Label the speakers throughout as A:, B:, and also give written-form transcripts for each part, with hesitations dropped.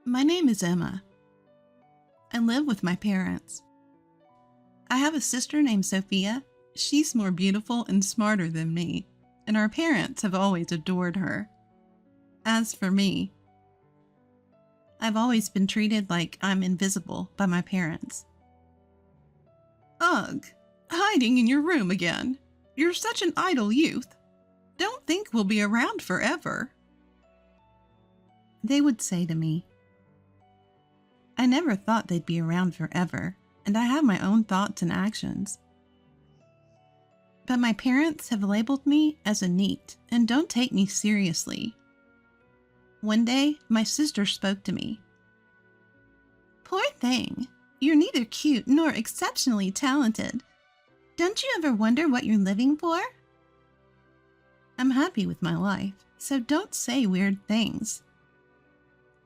A: My name is Emma. I live with my parents. I have a sister named Sophia. She's more beautiful and smarter than me, and our parents have always adored her. As for me, I've always been treated like I'm invisible by my parents. Ugh, hiding in your room again. You're such an idle youth. Don't think we'll be around forever, they would say to me. I never thought they'd be around forever, and I have my own thoughts and actions. But my parents have labeled me as a NEET and don't take me seriously. One day, my sister spoke to me. Poor thing, you're neither cute nor exceptionally talented. Don't you ever wonder what you're living for? I'm happy with my life, so don't say weird things.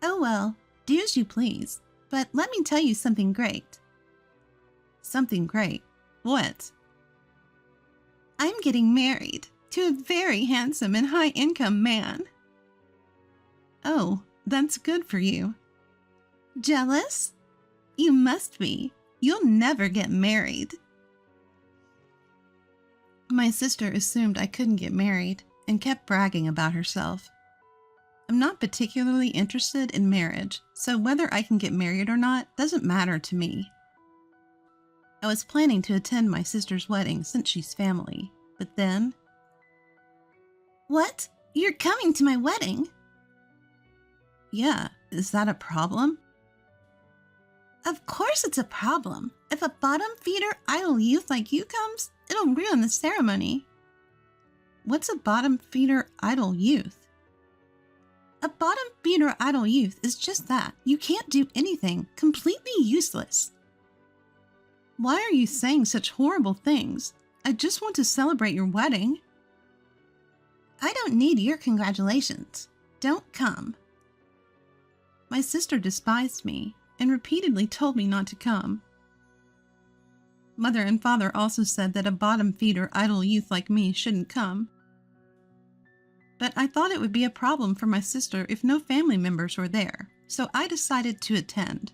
A: Oh well, do as you please, but let me tell you something great. Something great? What? I'm getting married to a very handsome and high-income man. Oh, that's good for you. Jealous? You must be. You'll never get married. My sister assumed I couldn't get married and kept bragging about herself. I'm not particularly interested in marriage, so whether I can get married or not doesn't matter to me. I was planning to attend my sister's wedding since she's family, but then... What? You're coming to my wedding? Yeah, is that a problem? Of course it's a problem. If a bottom-feeder idle youth like you comes, it'll ruin the ceremony. What's a bottom-feeder idle youth? A bottom-feeder idle youth is just that. You can't do anything. Completely useless. Why are you saying such horrible things? I just want to celebrate your wedding. I don't need your congratulations. Don't come. My sister despised me and repeatedly told me not to come. Mother and father also said that a bottom-feeder idle youth like me shouldn't come. But I thought it would be a problem for my sister if no family members were there, so I decided to attend.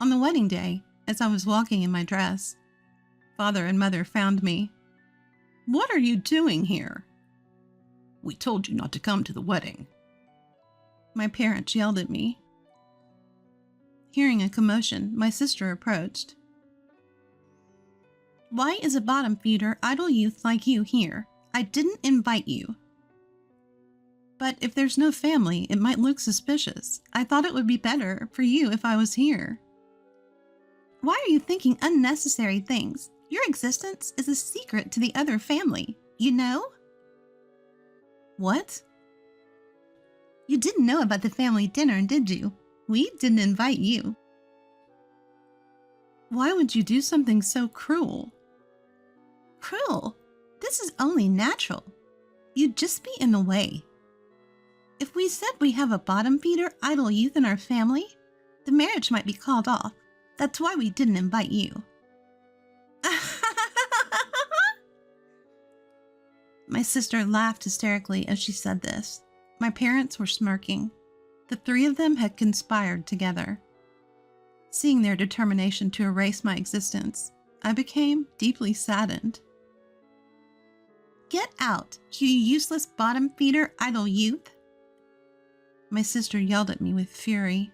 A: On the wedding day, as I was walking in my dress, father and mother found me. What are you doing here? We told you not to come to the wedding. My parents yelled at me. Hearing a commotion, my sister approached. Why is a bottom-feeder idle youth like you here? I didn't invite you. But if there's no family, it might look suspicious. I thought it would be better for you if I was here. Why are you thinking unnecessary things? Your existence is a secret to the other family, you know? What? You didn't know about the family dinner, did you? We didn't invite you. Why would you do something so cruel? Cruel? This is only natural. You'd just be in the way. If we said we have a bottom-feeder idle youth in our family, the marriage might be called off. That's why we didn't invite you. My sister laughed hysterically as she said this. My parents were smirking. The three of them had conspired together. Seeing their determination to erase my existence, I became deeply saddened. Get out, you useless bottom-feeder idle youth! My sister yelled at me with fury.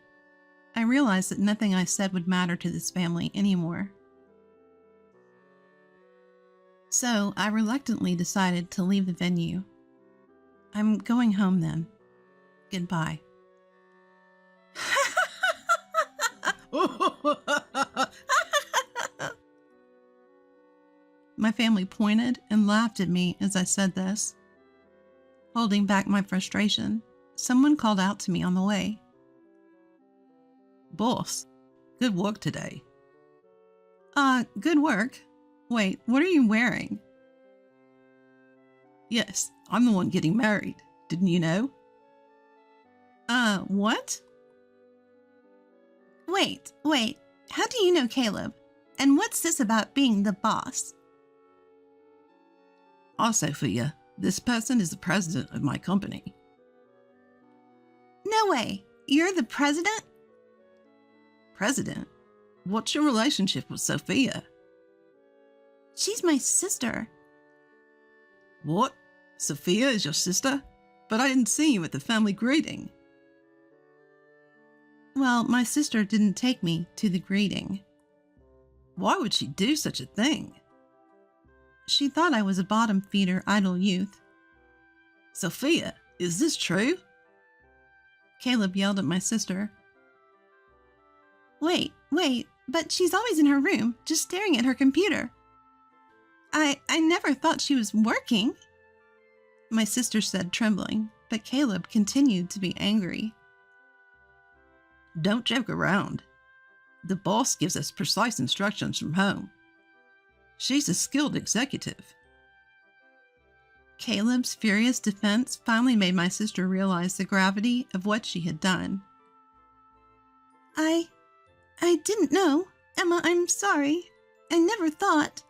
A: I realized that nothing I said would matter to this family anymore. So I reluctantly decided to leave the venue. I'm going home then. Goodbye. My family pointed and laughed at me as I said this. Holding back my frustration, someone called out to me on the way. Boss, good work today. Good work? Wait, what are you wearing? Yes, I'm the one getting married. Didn't you know? What? Wait, how do you know Caleb? And what's this about being the boss? Sophia, this person is the president of my company. No way! you're the president?
B: President? What's your relationship with Sophia?
A: She's my sister.
B: What? Sophia is your sister? But I didn't see you at the family greeting.
A: Well, my sister didn't take me to the greeting.
B: Why would she do such a thing?
A: She thought I was a bottom-feeder idle youth.
B: Sophia, is this true?
A: Caleb yelled at my sister. Wait, but she's always in her room, just staring at her computer. I never thought she was working, my sister said, trembling, but Caleb continued to be angry.
B: Don't joke around. The boss gives us precise instructions from home. She's a skilled executive.
A: Caleb's furious defense finally made my sister realize the gravity of what she had done. I didn't know. Emma, I'm sorry. I never thought.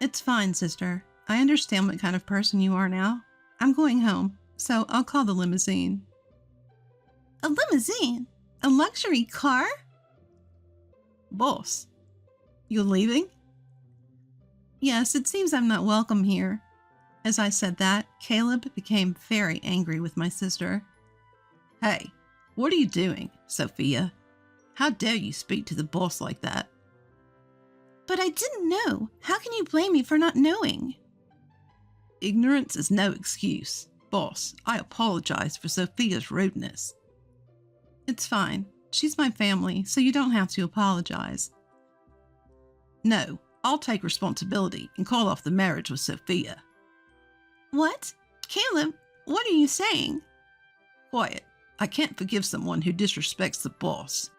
A: It's fine, sister. I understand what kind of person you are now. I'm going home, so I'll call the limousine. A limousine? A luxury car?
B: Boss, you're leaving?
A: Yes, it seems I'm not welcome here. As I said that, Caleb became very angry with my sister.
B: Hey, what are you doing, Sophia? How dare you speak to the boss like that?
A: But I didn't know. How can you blame me for not knowing?
B: Ignorance is no excuse. Boss, I apologize for Sophia's rudeness.
A: It's fine. She's my family, so you don't have to apologize.
B: No, I'll take responsibility and call off the marriage with Sophia.
A: What? Caleb, what are you saying?
B: Quiet. I can't forgive someone who disrespects the boss.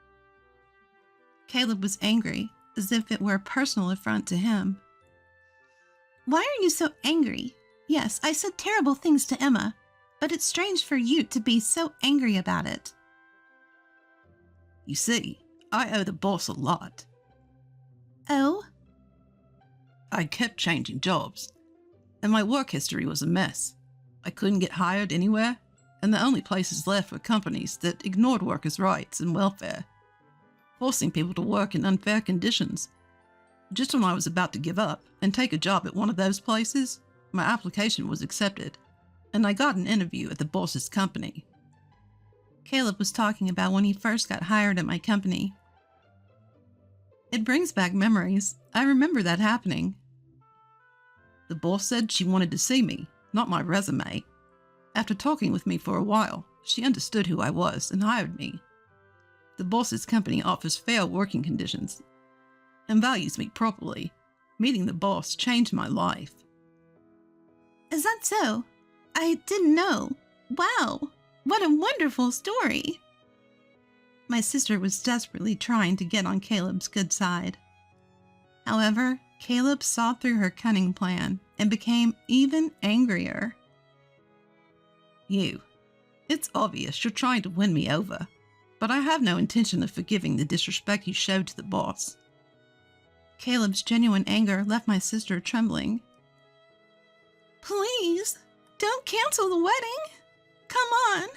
A: Caleb was angry, as if it were a personal affront to him. Why are you so angry? Yes, I said terrible things to Emma, but it's strange for you to be so angry about it.
B: You see, I owe the boss a lot.
A: Oh?
B: I kept changing jobs, and my work history was a mess. I couldn't get hired anywhere, and the only places left were companies that ignored workers' rights and welfare, forcing people to work in unfair conditions. Just when I was about to give up and take a job at one of those places, my application was accepted, and I got an interview at the boss's company.
A: Caleb was talking about when he first got hired at my company. It brings back memories. I remember that happening.
B: The boss said she wanted to see me, not my resume. After talking with me for a while, she understood who I was and hired me. The boss's company offers fair working conditions and values me properly. Meeting the boss changed my life.
A: Is that so? I didn't know. Wow, what a wonderful story. My sister was desperately trying to get on Caleb's good side. However, Caleb saw through her cunning plan and became even angrier.
B: It's obvious you're trying to win me over, but I have no intention of forgiving the disrespect you showed to the boss.
A: Caleb's genuine anger left my sister trembling. Please, don't cancel the wedding. Come on.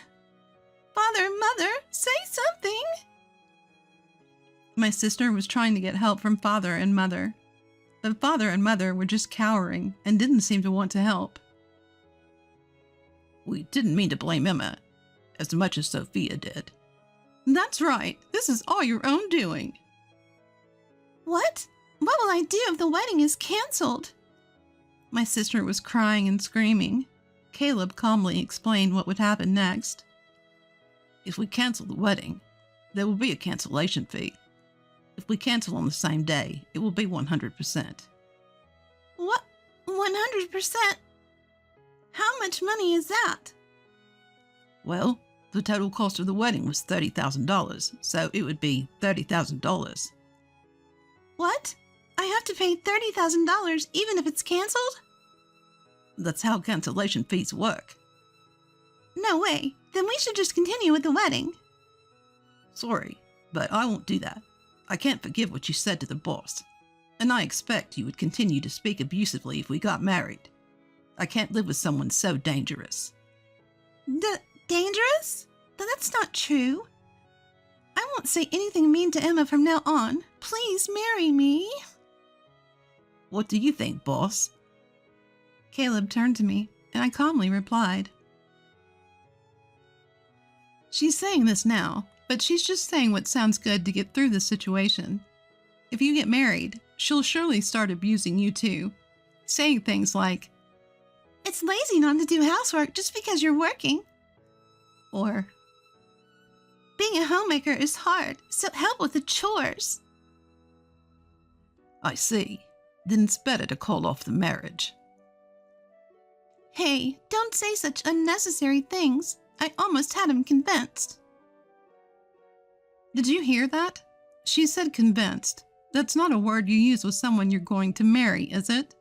A: Father and Mother, say something. My sister was trying to get help from Father and Mother, but Father and Mother were just cowering and didn't seem to want to help.
B: We didn't mean to blame Emma as much as Sophia did.
A: That's right. This is all your own doing. What? What will I do if the wedding is canceled? My sister was crying and screaming. Caleb calmly explained what would happen next.
B: If we cancel the wedding, there will be a cancellation fee. If we cancel on the same day, it will be 100%.
A: What? 100%? How much money is that?
B: Well, the total cost of the wedding was $30,000, so it would be $30,000.
A: What? I have to pay $30,000 even if it's canceled?
B: That's how cancellation fees work.
A: No way. Then we should just continue with the wedding.
B: Sorry, but I won't do that. I can't forgive what you said to the boss, and I expect you would continue to speak abusively if we got married. I can't live with someone so dangerous.
A: Dangerous? That's not true. I won't say anything mean to Emma from now on. Please marry me.
B: What do you think, boss?
A: Caleb turned to me, and I calmly replied. She's saying this now, but she's just saying what sounds good to get through this situation. If you get married, she'll surely start abusing you too, saying things like, "It's lazy not to do housework just because you're working." Or, "Being a homemaker is hard, so help with the chores."
B: I see. Then it's better to call off the marriage.
A: Hey, don't say such unnecessary things. I almost had him convinced.
B: Did you hear that? She said convinced. That's not a word you use with someone you're going to marry, is it?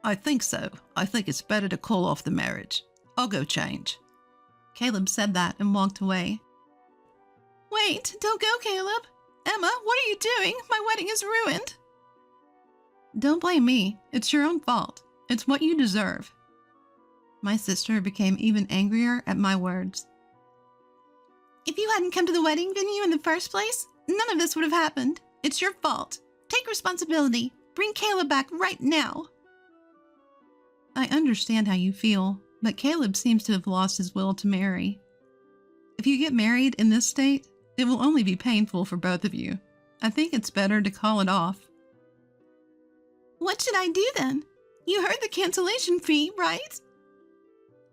B: I think so. I think it's better to call off the marriage. I'll go change.
A: Caleb said that and walked away. Wait, don't go, Caleb. Emma, what are you doing? My wedding is ruined.
B: Don't blame me. It's your own fault. It's what you deserve.
A: My sister became even angrier at my words. If you hadn't come to the wedding venue in the first place, none of this would have happened. It's your fault. Take responsibility. Bring Caleb back right now.
B: I understand how you feel, but Caleb seems to have lost his will to marry. If you get married in this state, it will only be painful for both of you. I think it's better to call it off.
A: What should I do then? You heard the cancellation fee, right?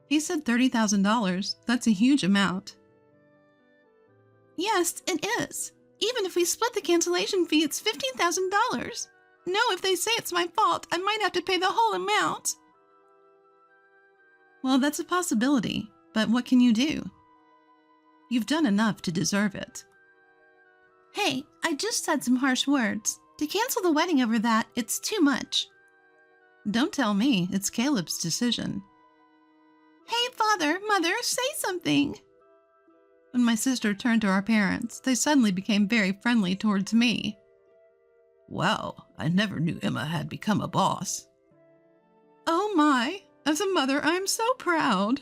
B: He said $30,000. That's a huge amount.
A: Yes, it is. Even if we split the cancellation fee, it's $15,000. No, if they say it's my fault, I might have to pay the whole amount.
B: Well, that's a possibility, but what can you do? You've done enough to deserve it.
A: Hey, I just said some harsh words. To cancel the wedding over that, it's too much.
B: Don't tell me. It's Caleb's decision.
A: Hey, Father, Mother, say something.
B: When my sister turned to our parents, they suddenly became very friendly towards me. Wow, I never knew Emma had become a boss.
A: Oh my, as a mother, I'm so proud.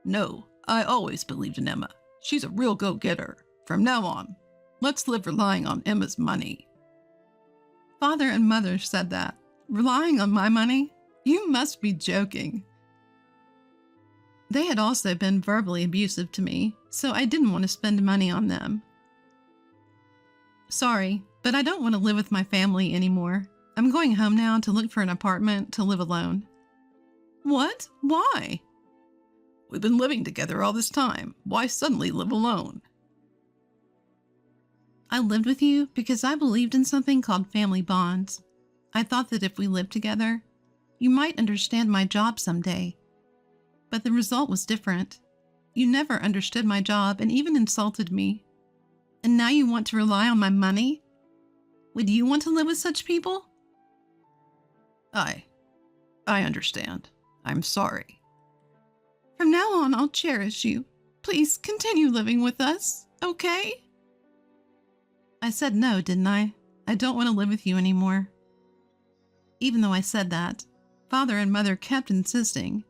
B: No, I always believed in Emma. She's a real go-getter. From now on, let's live relying on Emma's money.
A: Father and Mother said that. Relying on my money? You must be joking. They had also been verbally abusive to me, so I didn't want to spend money on them. Sorry, but I don't want to live with my family anymore. I'm going home now to look for an apartment to live alone.
B: What? Why? We've been living together all this time. Why suddenly live alone?
A: I lived with you because I believed in something called family bonds. I thought that if we lived together, you might understand my job someday. But the result was different. You never understood my job and even insulted me. And now you want to rely on my money? Would you want to live with such people?
B: I understand. I'm sorry.
A: From now on, I'll cherish you. Please continue living with us, okay? I said no, didn't I? I don't want to live with you anymore. Even though I said that, Father and Mother kept insisting.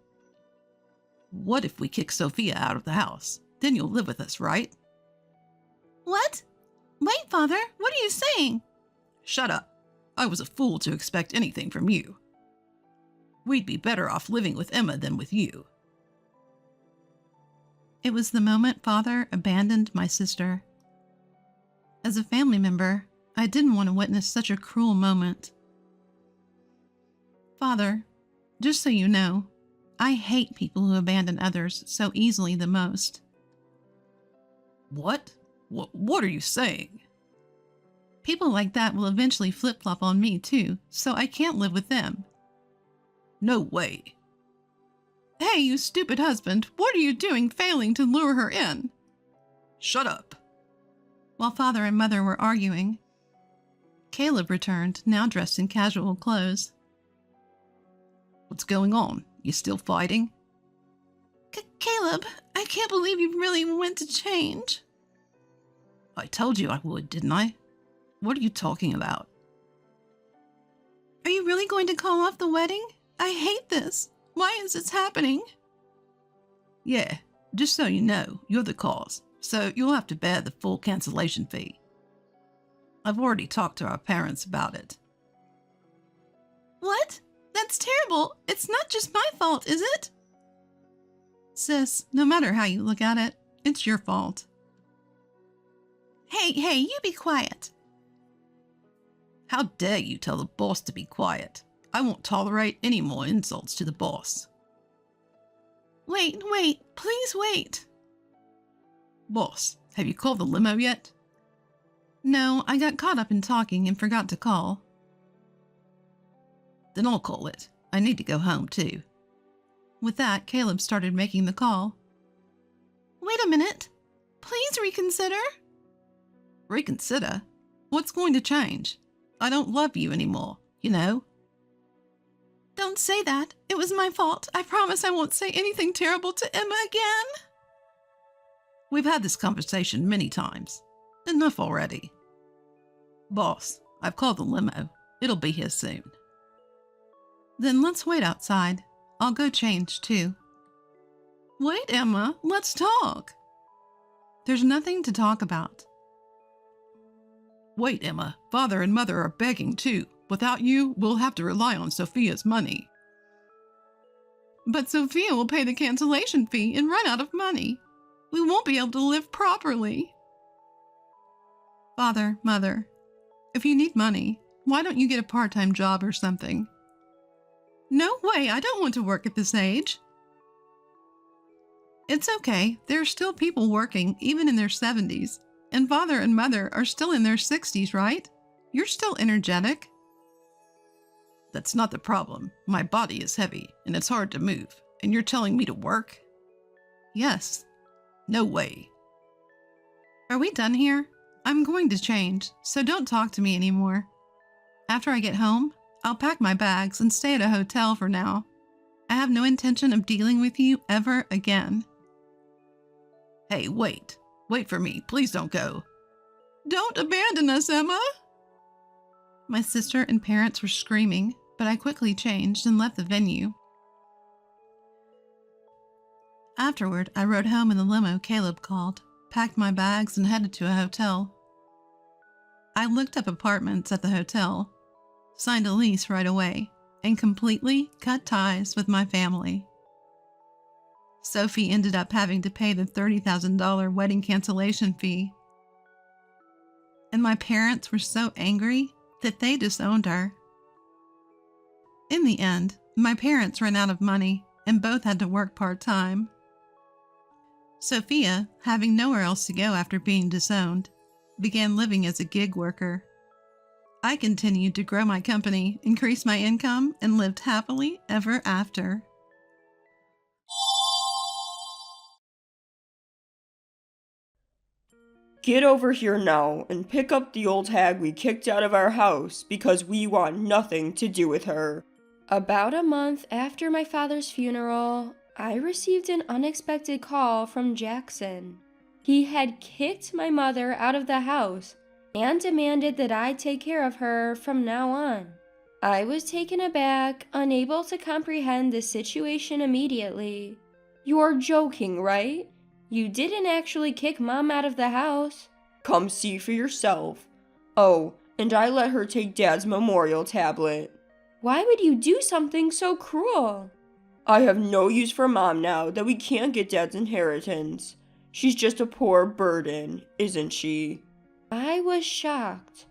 B: What if we kick Sophia out of the house? Then you'll live with us, right?
A: What? Wait, Father, what are you saying?
B: Shut up. I was a fool to expect anything from you. We'd be better off living with Emma than with you.
A: It was the moment Father abandoned my sister. As a family member, I didn't want to witness such a cruel moment. Father, just so you know, I hate people who abandon others so easily the most.
B: What? What are you saying?
A: People like that will eventually flip-flop on me too, so I can't live with them.
B: No way.
A: Hey, you stupid husband, what are you doing failing to lure her in?
B: Shut up.
A: While Father and Mother were arguing, Caleb returned, now dressed in casual clothes.
B: What's going on? You still fighting?
A: Caleb, I can't believe you really went to change.
B: I told you I would, didn't I? What are you talking about?
A: Are you really going to call off the wedding? I hate this. Why is this happening?
B: Yeah, just so you know, you're the cause, so you'll have to bear the full cancellation fee. I've already talked to our parents about it.
A: What? That's terrible. It's not just my fault, is it?
B: Sis, no matter how you look at it, it's your fault.
A: Hey, you be quiet.
B: How dare you tell the boss to be quiet? I won't tolerate any more insults to the boss.
A: Wait, please wait.
B: Boss, have you called the limo yet?
A: No, I got caught up in talking and forgot to call.
B: Then I'll call it. I need to go home too.
A: With that, Caleb started making the call. Wait a minute. Please reconsider.
B: Reconsider? What's going to change? I don't love you anymore, you know?
A: Don't say that. It was my fault. I promise I won't say anything terrible to Emma again.
B: We've had this conversation many times. Enough already. Boss, I've called the limo. It'll be here soon.
A: Then let's wait outside. I'll go change too.
B: Wait, Emma, let's talk.
A: There's nothing to talk about.
B: Wait, Emma, Father and Mother are begging too. Without you, we'll have to rely on Sophia's money.
A: But Sophia will pay the cancellation fee and run out of money. We won't be able to live properly. Father, Mother, if you need money, why don't you get a part-time job or something? No way, I don't want to work at this age. It's okay, there are still people working, even in their 70s. And Father and Mother are still in their 60s, right? You're still energetic.
B: That's not the problem. My body is heavy, and it's hard to move. And you're telling me to work?
A: Yes.
B: No way.
A: Are we done here? I'm going to change, so don't talk to me anymore. After I get home, I'll pack my bags and stay at a hotel for now. I have no intention of dealing with you ever again.
B: Hey, wait. Wait for me. Please don't go.
A: Don't abandon us, Emma! My sister and parents were screaming, but I quickly changed and left the venue. Afterward, I rode home in the limo Caleb called, packed my bags, and headed to a hotel. I looked up apartments at the hotel, signed a lease right away, and completely cut ties with my family. Sophie ended up having to pay the $30,000 wedding cancellation fee. And my parents were so angry that they disowned her. In the end, my parents ran out of money and both had to work part-time. Sophia, having nowhere else to go after being disowned, began living as a gig worker. I continued to grow my company, increase my income, and lived happily ever after.
C: Get over here now and pick up the old hag we kicked out of our house because we want nothing to do with her.
D: About a month after my father's funeral, I received an unexpected call from Jackson. He had kicked my mother out of the house and demanded that I take care of her from now on. I was taken aback, unable to comprehend the situation immediately.
C: You're joking, right?
D: You didn't actually kick Mom out of the house.
C: Come see for yourself. Oh, and I let her take Dad's memorial tablet.
D: Why would you do something so cruel?
C: I have no use for Mom now that we can't get Dad's inheritance. She's just a poor burden, isn't she?
D: I was shocked.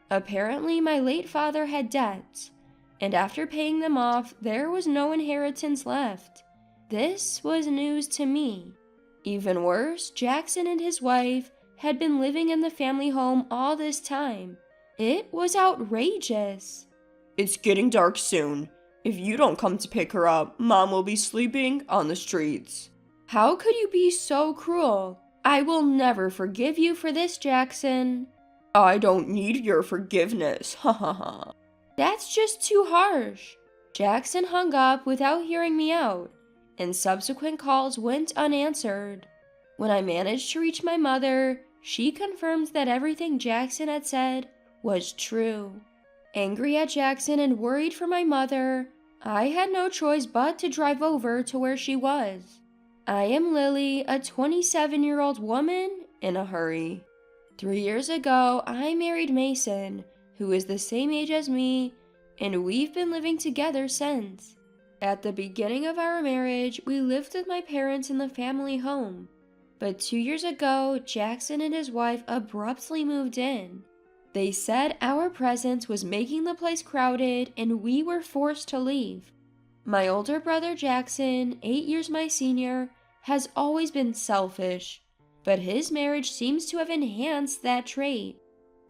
D: Apparently, my late father had debts, and after paying them off, there was no inheritance left. This was news to me. Even worse, Jackson and his wife had been living in the family home all this time. It was outrageous.
C: It's getting dark soon. If you don't come to pick her up, Mom will be sleeping on the streets.
D: How could you be so cruel? I will never forgive you for this, Jackson.
C: I don't need your forgiveness, ha ha ha.
D: That's just too harsh. Jackson hung up without hearing me out, and subsequent calls went unanswered. When I managed to reach my mother, she confirmed that everything Jackson had said was true. Angry at Jackson and worried for my mother, I had no choice but to drive over to where she was. I am Lily, a 27-year-old woman in a hurry. 3 years ago, I married Mason, who is the same age as me, and we've been living together since. At the beginning of our marriage, we lived with my parents in the family home. But 2 years ago, Jackson and his wife abruptly moved in. They said our presence was making the place crowded and we were forced to leave. My older brother Jackson, 8 years my senior, has always been selfish, but his marriage seems to have enhanced that trait.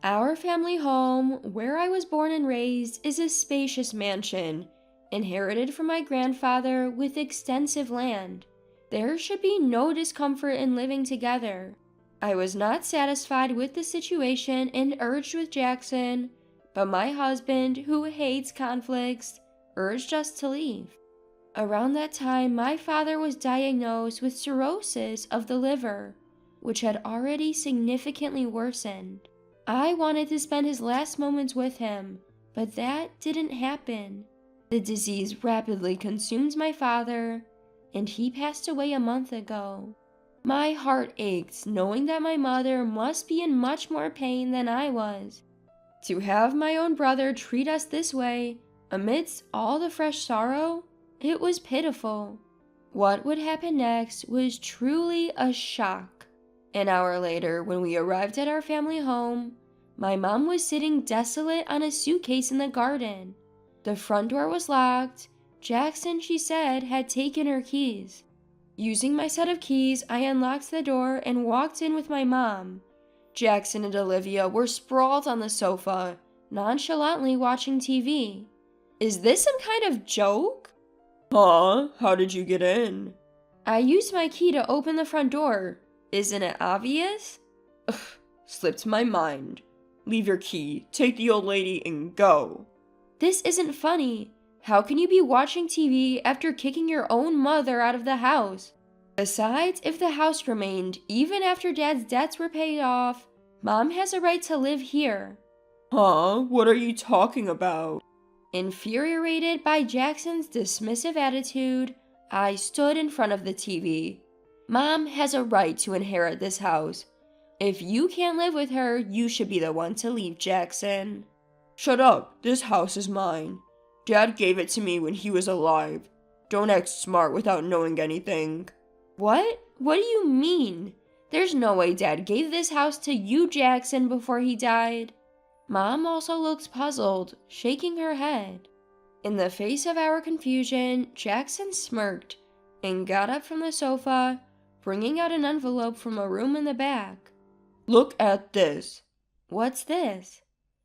D: Our family home, where I was born and raised, is a spacious mansion, inherited from my grandfather with extensive land. There should be no discomfort in living together. I was not satisfied with the situation and urged with Jackson, but my husband, who hates conflicts, urged us to leave. Around that time, my father was diagnosed with cirrhosis of the liver, which had already significantly worsened. I wanted to spend his last moments with him, but that didn't happen. The disease rapidly consumed my father, and he passed away a month ago. My heart ached knowing that my mother must be in much more pain than I was. To have my own brother treat us this way, amidst all the fresh sorrow, it was pitiful. What would happen next was truly a shock. An hour later, when we arrived at our family home, my mom was sitting desolate on a suitcase in the garden. The front door was locked. Jackson, she said, had taken her keys. Using my set of keys, I unlocked the door and walked in with my mom. Jackson and Olivia were sprawled on the sofa, nonchalantly watching TV. Is this some kind of joke?
C: Huh? How did you get in?
D: I used my key to open the front door. Isn't it obvious?
C: Ugh, slipped my mind. Leave your key, take the old lady, and go.
D: This isn't funny. How can you be watching TV after kicking your own mother out of the house? Besides, if the house remained, even after Dad's debts were paid off, Mom has a right to live here.
C: Huh? What are you talking about?
D: Infuriated by Jackson's dismissive attitude, I stood in front of the TV. Mom has a right to inherit this house. If you can't live with her, you should be the one to leave, Jackson.
C: Shut up. This house is mine. Dad gave it to me when he was alive. Don't act smart without knowing anything.
D: What? What do you mean? There's no way Dad gave this house to you, Jackson, before he died. Mom also looked puzzled, shaking her head. In the face of our confusion, Jackson smirked and got up from the sofa, bringing out an envelope from a room in the back.
C: Look at this.
D: What's this?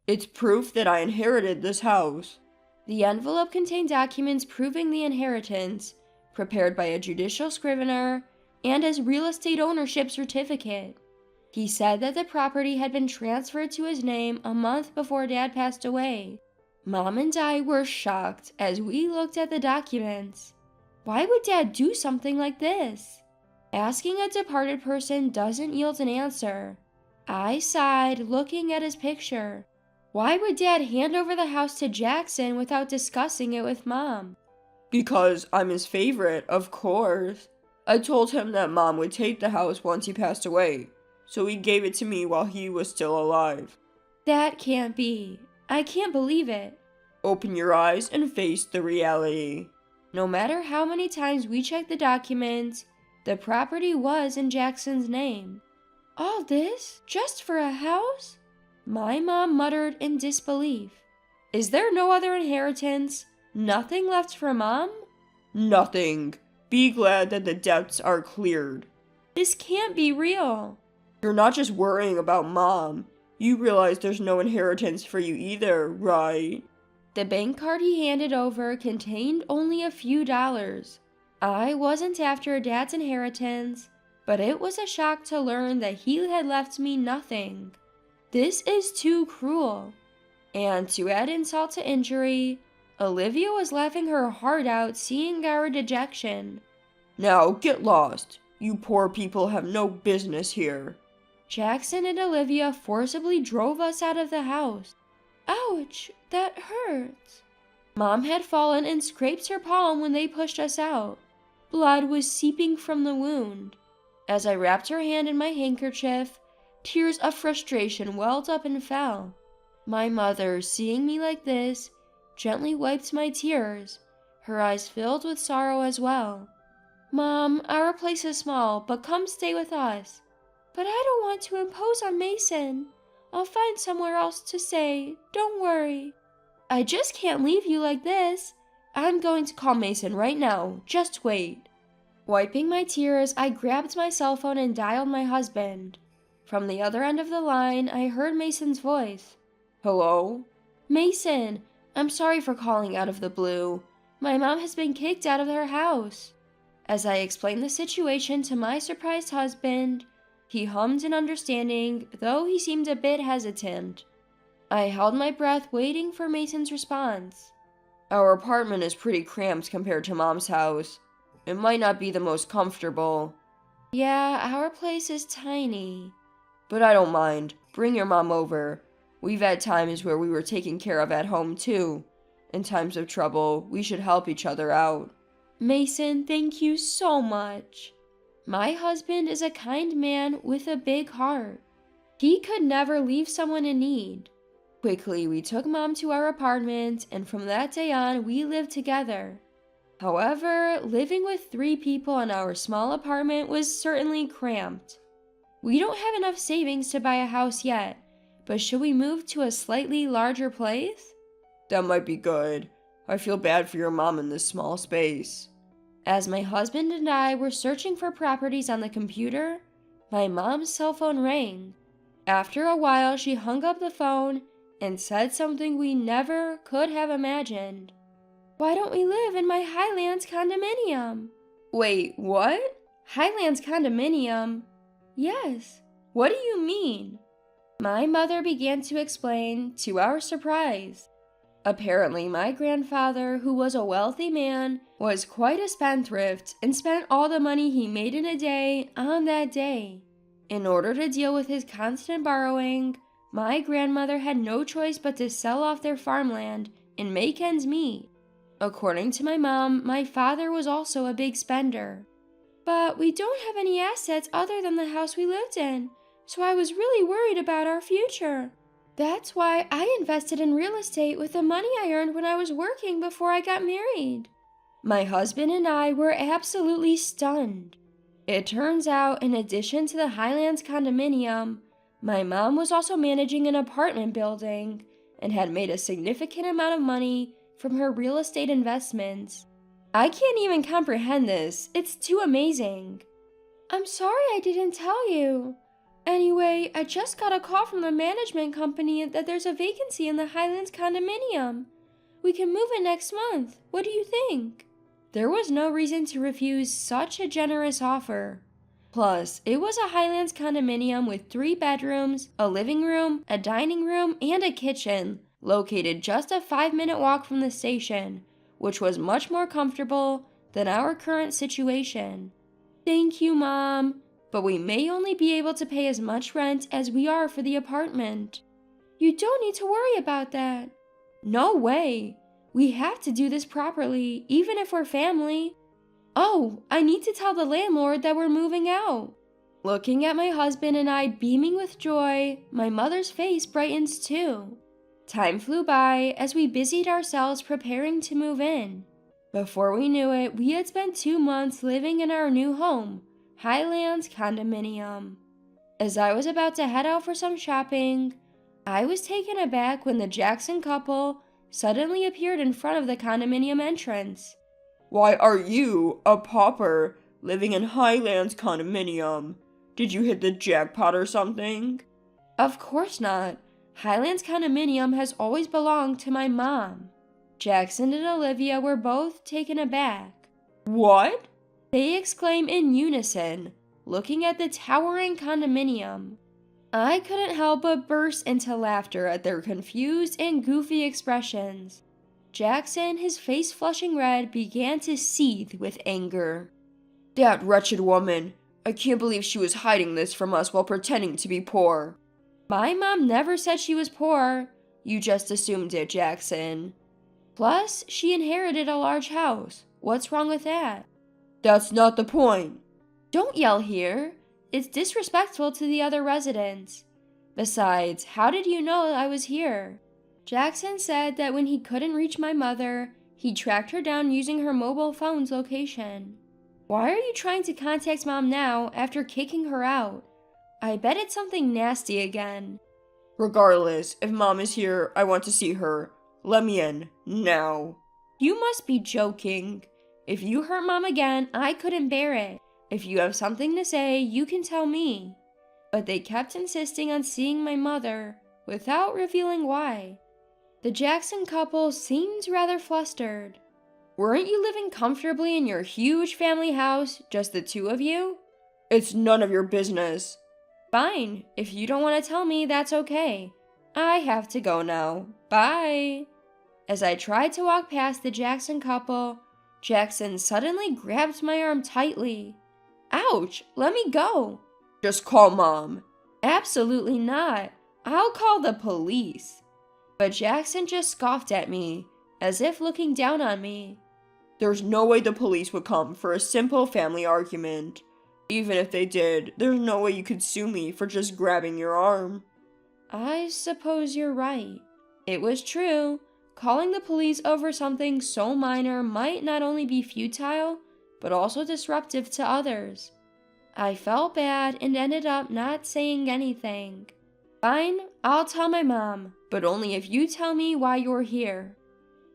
C: It's proof that I inherited this house.
D: The envelope contained documents proving the inheritance, prepared by a judicial scrivener, and his real estate ownership certificate. He said that the property had been transferred to his name a month before Dad passed away. Mom and I were shocked as we looked at the documents. Why would Dad do something like this? Asking a departed person doesn't yield an answer. I sighed, looking at his picture. Why would Dad hand over the house to Jackson without discussing it with Mom?
C: Because I'm his favorite, of course. I told him that Mom would take the house once he passed away, so he gave it to me while he was still alive.
D: That can't be. I can't believe it.
C: Open your eyes and face the reality.
D: No matter how many times we checked the documents, the property was in Jackson's name. All this just for a house? My mom muttered in disbelief. Is there no other inheritance? Nothing left for Mom?
C: Nothing. Be glad that the debts are cleared.
D: This can't be real.
C: You're not just worrying about Mom. You realize there's no inheritance for you either, right?
D: The bank card he handed over contained only a few dollars. I wasn't after Dad's inheritance, but it was a shock to learn that he had left me nothing. This is too cruel. And to add insult to injury, Olivia was laughing her heart out seeing our dejection.
C: Now get lost. You poor people have no business here.
D: Jackson and Olivia forcibly drove us out of the house. Ouch, that hurts. Mom had fallen and scraped her palm when they pushed us out. Blood was seeping from the wound. As I wrapped her hand in my handkerchief, tears of frustration welled up and fell. My mother, seeing me like this, gently wiped my tears, her eyes filled with sorrow as well. "Mom, our place is small, but come stay with us." "But I don't want to impose on Mason. I'll find somewhere else to stay, don't worry." "I just can't leave you like this. I'm going to call Mason right now, just wait." Wiping my tears, I grabbed my cell phone and dialed my husband. From the other end of the line, I heard Mason's voice.
C: Hello?
D: "Mason, I'm sorry for calling out of the blue. My mom has been kicked out of her house." As I explained the situation to my surprised husband, he hummed in understanding, though he seemed a bit hesitant. I held my breath waiting for Mason's response.
C: Our apartment is pretty cramped compared to Mom's house. It might not be the most comfortable.
D: "Yeah, our place is tiny."
C: But I don't mind. Bring your mom over. We've had times where we were taken care of at home too. In times of trouble, we should help each other out.
D: "Mason, thank you so much." My husband is a kind man with a big heart. He could never leave someone in need. Quickly, we took Mom to our apartment, and from that day on, we lived together. However, living with 3 people in our small apartment was certainly cramped. We don't have enough savings to buy a house yet, but should we move to a slightly larger place?
C: That might be good. I feel bad for your mom in this small space.
D: As my husband and I were searching for properties on the computer, my mom's cell phone rang. After a while, she hung up the phone and said something we never could have imagined. "Why don't we live in my Highlands condominium?"
C: Wait, what?
D: "Highlands condominium?" "Yes. What do you mean?" My mother began to explain, to our surprise. Apparently, my grandfather, who was a wealthy man, was quite a spendthrift and spent all the money he made in a day on that day. In order to deal with his constant borrowing, my grandmother had no choice but to sell off their farmland and make ends meet. According to my mom, my father was also a big spender. "But we don't have any assets other than the house we lived in, so I was really worried about our future. That's why I invested in real estate with the money I earned when I was working before I got married." My husband and I were absolutely stunned. It turns out, in addition to the Highlands condominium, my mom was also managing an apartment building and had made a significant amount of money from her real estate investments. I can't even comprehend this. It's too amazing. "I'm sorry I didn't tell you. Anyway, I just got a call from the management company that there's a vacancy in the Highlands condominium. We can move in next month. What do you think?" There was no reason to refuse such a generous offer. Plus, it was a Highlands condominium with 3 bedrooms, a living room, a dining room, and a kitchen, located just a 5-minute walk from the station, which was much more comfortable than our current situation. "Thank you, Mom, but we may only be able to pay as much rent as we are for the apartment." "You don't need to worry about that." "No way. We have to do this properly, even if we're family." "Oh, I need to tell the landlord that we're moving out." Looking at my husband and I beaming with joy, my mother's face brightens too. Time flew by as we busied ourselves preparing to move in. Before we knew it, we had spent 2 months living in our new home, Highlands condominium. As I was about to head out for some shopping, I was taken aback when the Jackson couple suddenly appeared in front of the condominium entrance.
C: Why are you, a pauper, living in Highlands condominium? Did you hit the jackpot or something?
D: Of course not. Highlands condominium has always belonged to my mom. Jackson and Olivia were both taken aback.
C: What?
D: They exclaim in unison, looking at the towering condominium. I couldn't help but burst into laughter at their confused and goofy expressions. Jackson, his face flushing red, began to seethe with anger.
C: That wretched woman! I can't believe she was hiding this from us while pretending to be poor.
D: My mom never said she was poor. You just assumed it, Jackson. Plus, she inherited a large house. What's wrong with that?
C: That's not the point.
D: Don't yell here. It's disrespectful to the other residents. Besides, how did you know I was here? Jackson said that when he couldn't reach my mother, he tracked her down using her mobile phone's location. Why are you trying to contact Mom now after kicking her out? I bet it's something nasty again.
C: Regardless, if Mom is here, I want to see her. Let me in, now.
D: You must be joking. If you hurt Mom again, I couldn't bear it. If you have something to say, you can tell me. But they kept insisting on seeing my mother, without revealing why. The Jackson couple seemed rather flustered. Weren't you living comfortably in your huge family house, just the two of you?
C: It's none of your business.
D: Fine, if you don't want to tell me, that's okay. I have to go now. Bye. As I tried to walk past the Jackson couple, Jackson suddenly grabbed my arm tightly. Ouch, let me go.
C: Just call Mom.
D: Absolutely not. I'll call the police. But Jackson just scoffed at me, as if looking down on me.
C: There's no way the police would come for a simple family argument. Even if they did, there's no way you could sue me for just grabbing your arm.
D: I suppose you're right. It was true. Calling the police over something so minor might not only be futile, but also disruptive to others. I felt bad and ended up not saying anything. Fine, I'll tell my mom, but only if you tell me why you're here.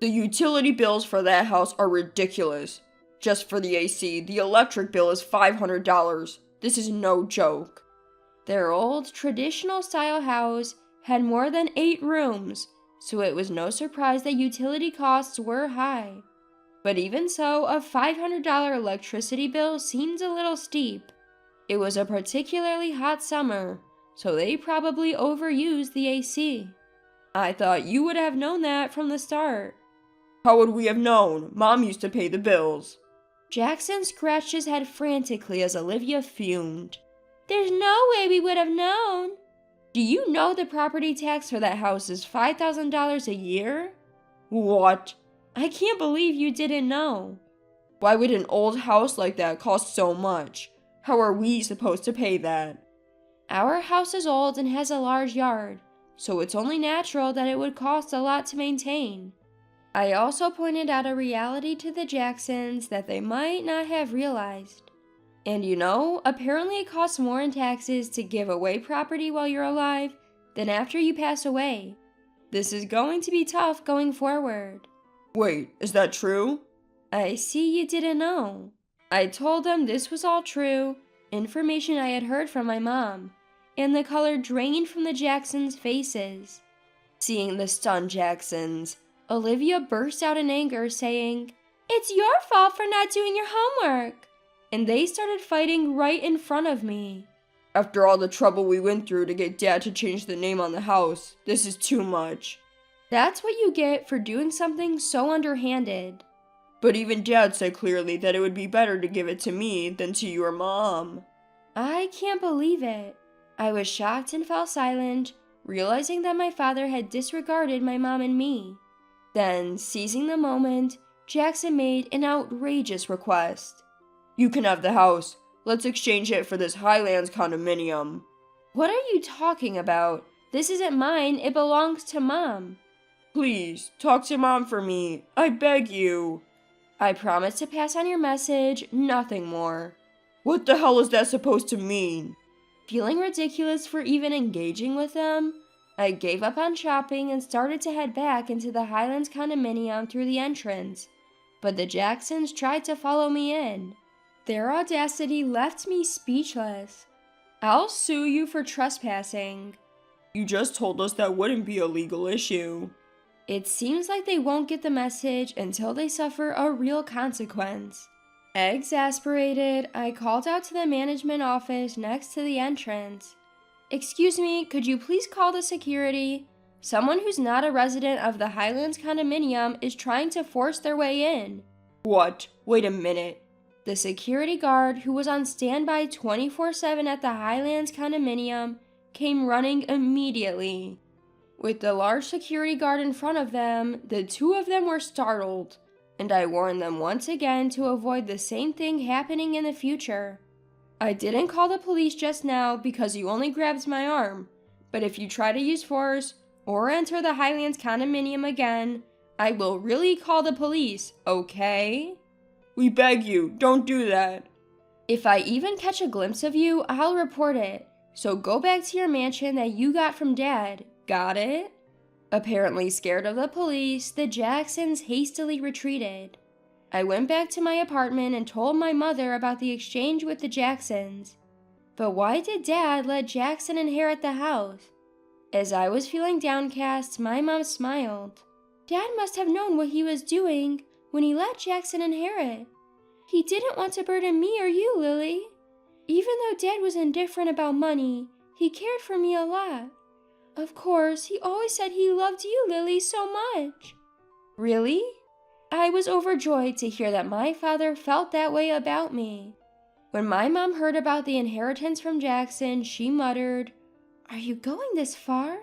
C: The utility bills for that house are ridiculous. Just for the AC, the electric bill is $500. This is no joke.
D: Their old, traditional-style house had more than 8 rooms, so it was no surprise that utility costs were high. But even so, a $500 electricity bill seems a little steep. It was a particularly hot summer, so they probably overused the AC. I thought you would have known that from the start.
C: How would we have known? Mom used to pay the bills.
D: Jackson scratched his head frantically as Olivia fumed. There's no way we would have known. Do you know the property tax for that house is $5,000 a year?
C: What?
D: I can't believe you didn't know.
C: Why would an old house like that cost so much? How are we supposed to pay that?
D: Our house is old and has a large yard, so it's only natural that it would cost a lot to maintain. I also pointed out a reality to the Jacksons that they might not have realized. And you know, apparently it costs more in taxes to give away property while you're alive than after you pass away. This is going to be tough going forward.
C: Wait, is that true?
D: I see you didn't know. I told them this was all true, information I had heard from my mom, and the color drained from the Jacksons' faces. Seeing the stunned Jacksons, Olivia burst out in anger, saying, "It's your fault for not doing your homework!" And they started fighting right in front of me.
C: After all the trouble we went through to get Dad to change the name on the house, this is too much.
D: That's what you get for doing something so underhanded.
C: But even Dad said clearly that it would be better to give it to me than to your mom.
D: I can't believe it. I was shocked and fell silent, realizing that my father had disregarded my mom and me. Then, seizing the moment, Jackson made an outrageous request.
C: You can have the house. Let's exchange it for this Highlands condominium.
D: What are you talking about? This isn't mine, it belongs to Mom.
C: Please, talk to Mom for me. I beg you.
D: I promise to pass on your message, nothing more.
C: What the hell is that supposed to mean?
D: Feeling ridiculous for even engaging with them, I gave up on shopping and started to head back into the Highlands condominium through the entrance. But the Jacksons tried to follow me in. Their audacity left me speechless. I'll sue you for trespassing.
C: You just told us that wouldn't be a legal issue.
D: It seems like they won't get the message until they suffer a real consequence. Exasperated, I called out to the management office next to the entrance. Excuse me, could you please call the security? Someone who's not a resident of the Highlands condominium is trying to force their way in.
C: What? Wait a minute.
D: The security guard, who was on standby 24/7 at the Highlands condominium, came running immediately. With the large security guard in front of them, the two of them were startled. and I warned them once again to avoid the same thing happening in the future. I didn't call the police just now because you only grabbed my arm, but if you try to use force or enter the Highlands condominium again, I will really call the police, okay?
C: We beg you, don't do that.
D: If I even catch a glimpse of you, I'll report it. So go back to your mansion that you got from Dad. Got it? Apparently scared of the police, the Jacksons hastily retreated. I went back to my apartment and told my mother about the exchange with the Jacksons. But why did Dad let Jackson inherit the house? As I was feeling downcast, my mom smiled. Dad must have known what he was doing when he let Jackson inherit. He didn't want to burden me or you, Lily. Even though Dad was indifferent about money, he cared for me a lot. Of course, he always said he loved you, Lily, so much. Really? I was overjoyed to hear that my father felt that way about me. When my mom heard about the inheritance from Jackson, she muttered, "Are you going this far?"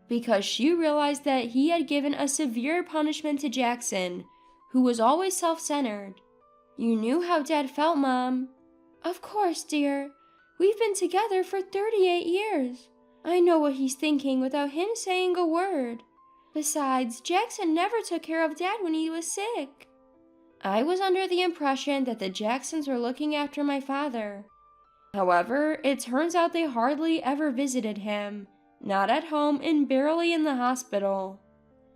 D: Because she realized that he had given a severe punishment to Jackson, who was always self-centered. You knew how Dad felt, Mom. Of course, dear. We've been together for 38 years. I know what he's thinking without him saying a word. Besides, Jackson never took care of Dad when he was sick. I was under the impression that the Jacksons were looking after my father. However, it turns out they hardly ever visited him, not at home and barely in the hospital.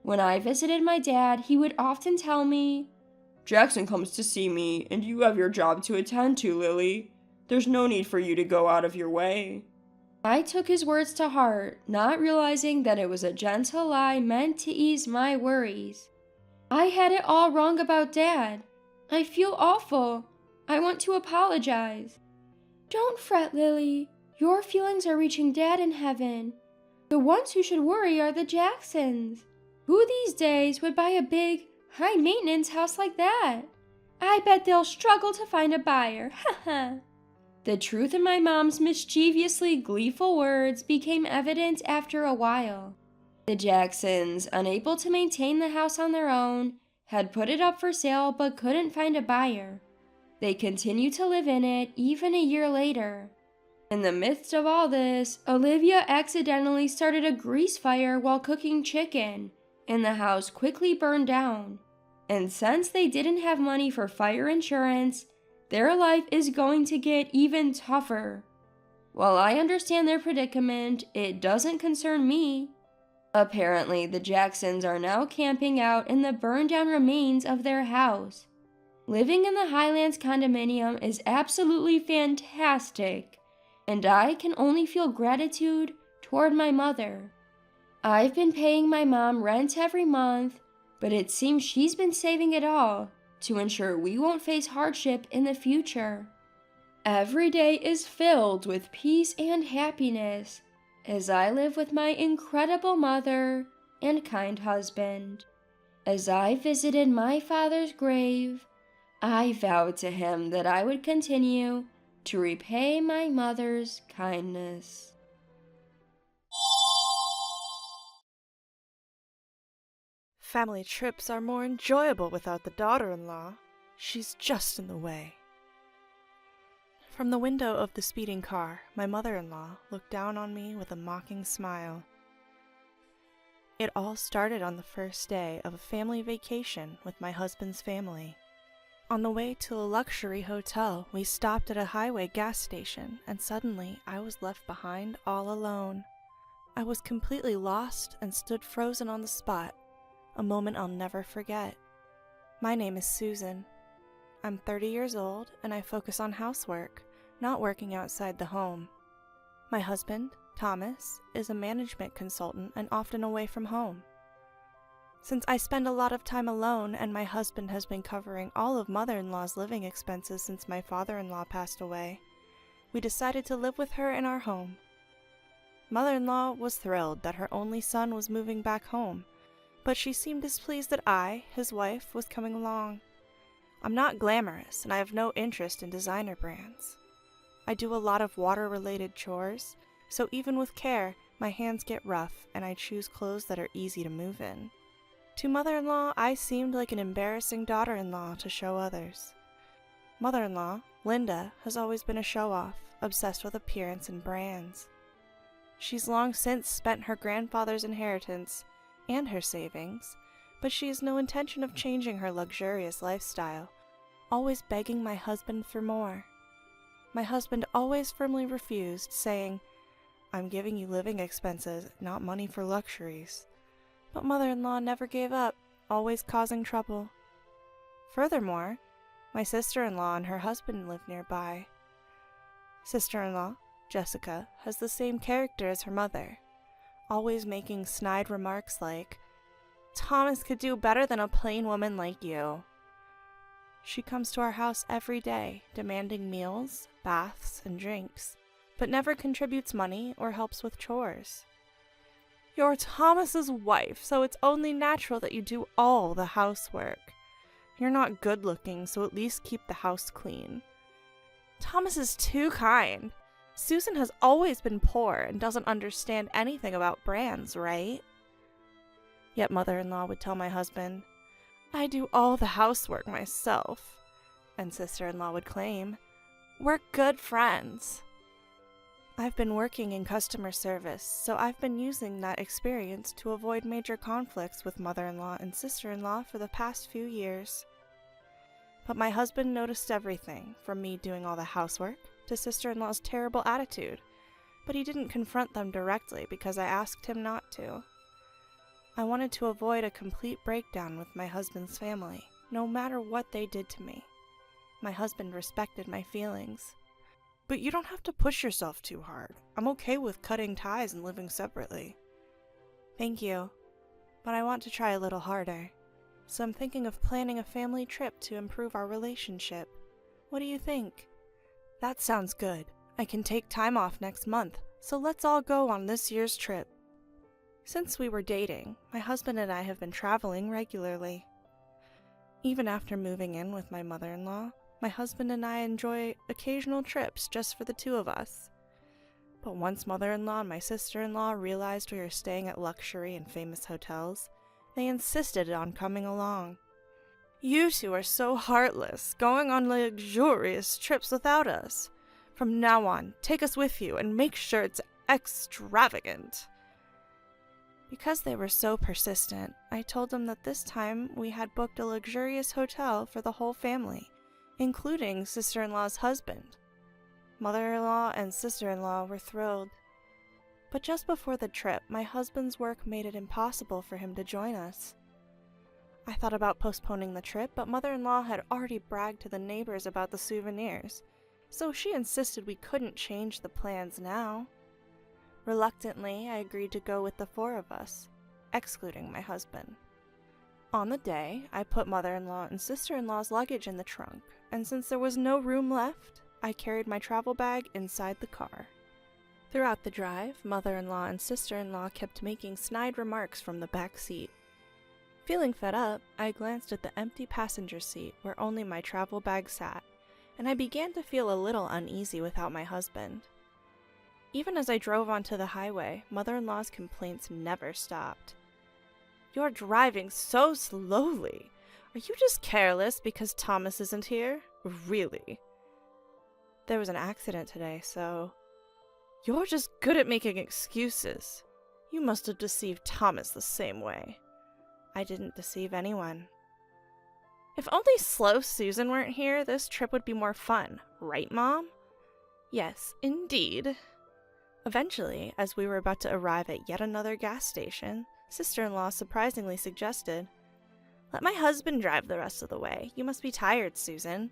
D: When I visited my dad, he would often tell me,
C: Jackson comes to see me, and you have your job to attend to, Lily. There's no need for you to go out of your way.
D: I took his words to heart, not realizing that it was a gentle lie meant to ease my worries. I had it all wrong about Dad. I feel awful. I want to apologize. Don't fret, Lily. Your feelings are reaching Dad in heaven. The ones who should worry are the Jacksons. Who these days would buy a big, high-maintenance house like that? I bet they'll struggle to find a buyer. Haha. The truth in my mom's mischievously gleeful words became evident after a while. The Jacksons, unable to maintain the house on their own, had put it up for sale but couldn't find a buyer. They continued to live in it even a year later. In the midst of all this, Olivia accidentally started a grease fire while cooking chicken, and the house quickly burned down. And since they didn't have money for fire insurance, their life is going to get even tougher. While I understand their predicament, it doesn't concern me. Apparently, the Jacksons are now camping out in the burned-down remains of their house. Living in the Highlands condominium is absolutely fantastic, and I can only feel gratitude toward my mother. I've been paying my mom rent every month, but it seems she's been saving it all to ensure we won't face hardship in the future. Every day is filled with peace and happiness as I live with my incredible mother and kind husband. As I visited my father's grave, I vowed to him that I would continue to repay my mother's kindness.
E: Family trips are more enjoyable without the daughter-in-law. She's just in the way. From the window of the speeding car, my mother-in-law looked down on me with a mocking smile. It all started on the first day of a family vacation with my husband's family. On the way to a luxury hotel, we stopped at a highway gas station, and suddenly I was left behind all alone. I was completely lost and stood frozen on the spot, a moment I'll never forget. My name is Susan. I'm 30 years old, and I focus on housework, not working outside the home. My husband, Thomas, is a management consultant and often away from home. Since I spend a lot of time alone and my husband has been covering all of mother-in-law's living expenses since my father-in-law passed away, we decided to live with her in our home. Mother-in-law was thrilled that her only son was moving back home, but she seemed displeased that I, his wife, was coming along. I'm not glamorous and I have no interest in designer brands. I do a lot of water-related chores, so even with care, my hands get rough and I choose clothes that are easy to move in. To mother-in-law, I seemed like an embarrassing daughter-in-law to show others. Mother-in-law, Linda, has always been a show-off, obsessed with appearance and brands. She's long since spent her grandfather's inheritance and her savings, but she has no intention of changing her luxurious lifestyle, always begging my husband for more. My husband always firmly refused, saying, "I'm giving you living expenses, not money for luxuries." But mother-in-law never gave up, always causing trouble. Furthermore, my sister-in-law and her husband live nearby. Sister-in-law, Jessica, has the same character as her mother, always making snide remarks like, "Thomas could do better than a plain woman like you." She comes to our house every day, demanding meals, baths, and drinks, but never contributes money or helps with chores. "You're Thomas's wife, so it's only natural that you do all the housework. You're not good-looking, so at least keep the house clean. Thomas is too kind. Susan has always been poor and doesn't understand anything about brands, right?" Yet mother-in-law would tell my husband, "I do all the housework myself." And sister-in-law would claim, "We're good friends." I've been working in customer service, so I've been using that experience to avoid major conflicts with mother-in-law and sister-in-law for the past few years. But my husband noticed everything, from me doing all the housework to sister-in-law's terrible attitude, but he didn't confront them directly because I asked him not to. I wanted to avoid a complete breakdown with my husband's family, no matter what they did to me. My husband respected my feelings. "But you don't have to push yourself too hard. I'm okay with cutting ties and living separately." "Thank you, but I want to try a little harder. So I'm thinking of planning a family trip to improve our relationship. What do you think?" "That sounds good. I can take time off next month, so let's all go on this year's trip." Since we were dating, my husband and I have been traveling regularly. Even after moving in with my mother-in-law, my husband and I enjoy occasional trips just for the two of us. But once mother-in-law and my sister-in-law realized we were staying at luxury and famous hotels, they insisted on coming along. "You two are so heartless, going on luxurious trips without us. From now on, take us with you and make sure it's extravagant." Because they were so persistent, I told them that this time we had booked a luxurious hotel for the whole family, including sister-in-law's husband. Mother-in-law and sister-in-law were thrilled. But just before the trip, my husband's work made it impossible for him to join us. I thought about postponing the trip, but mother-in-law had already bragged to the neighbors about the souvenirs, so she insisted we couldn't change the plans now. Reluctantly, I agreed to go with the four of us, excluding my husband. On the day, I put mother-in-law and sister-in-law's luggage in the trunk, and since there was no room left, I carried my travel bag inside the car. Throughout the drive, mother-in-law and sister-in-law kept making snide remarks from the back seat. Feeling fed up, I glanced at the empty passenger seat where only my travel bag sat, and I began to feel a little uneasy without my husband. Even as I drove onto the highway, mother-in-law's complaints never stopped. "You're driving so slowly. Are you just careless because Thomas isn't here? Really? There was an accident today, so..." "You're just good at making excuses. You must have deceived Thomas the same way." "I didn't deceive anyone." "If only slow Susan weren't here, this trip would be more fun, right, Mom?" "Yes, indeed." Eventually, as we were about to arrive at yet another gas station, sister-in-law surprisingly suggested, "Let my husband drive the rest of the way. You must be tired, Susan."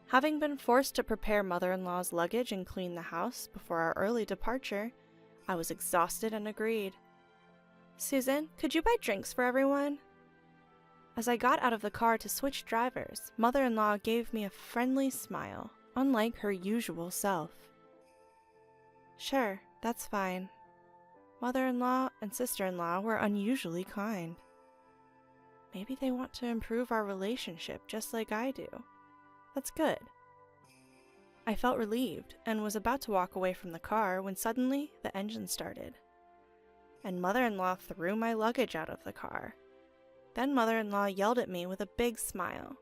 E: Having been forced to prepare mother-in-law's luggage and clean the house before our early departure, I was exhausted and agreed. "Susan, could you buy drinks for everyone?" As I got out of the car to switch drivers, mother-in-law gave me a friendly smile, unlike her usual self. "Sure, that's fine." Mother-in-law and sister-in-law were unusually kind. Maybe they want to improve our relationship just like I do. That's good. I felt relieved and was about to walk away from the car when suddenly the engine started. And mother-in-law threw my luggage out of the car, Then mother-in-law yelled at me with a big smile.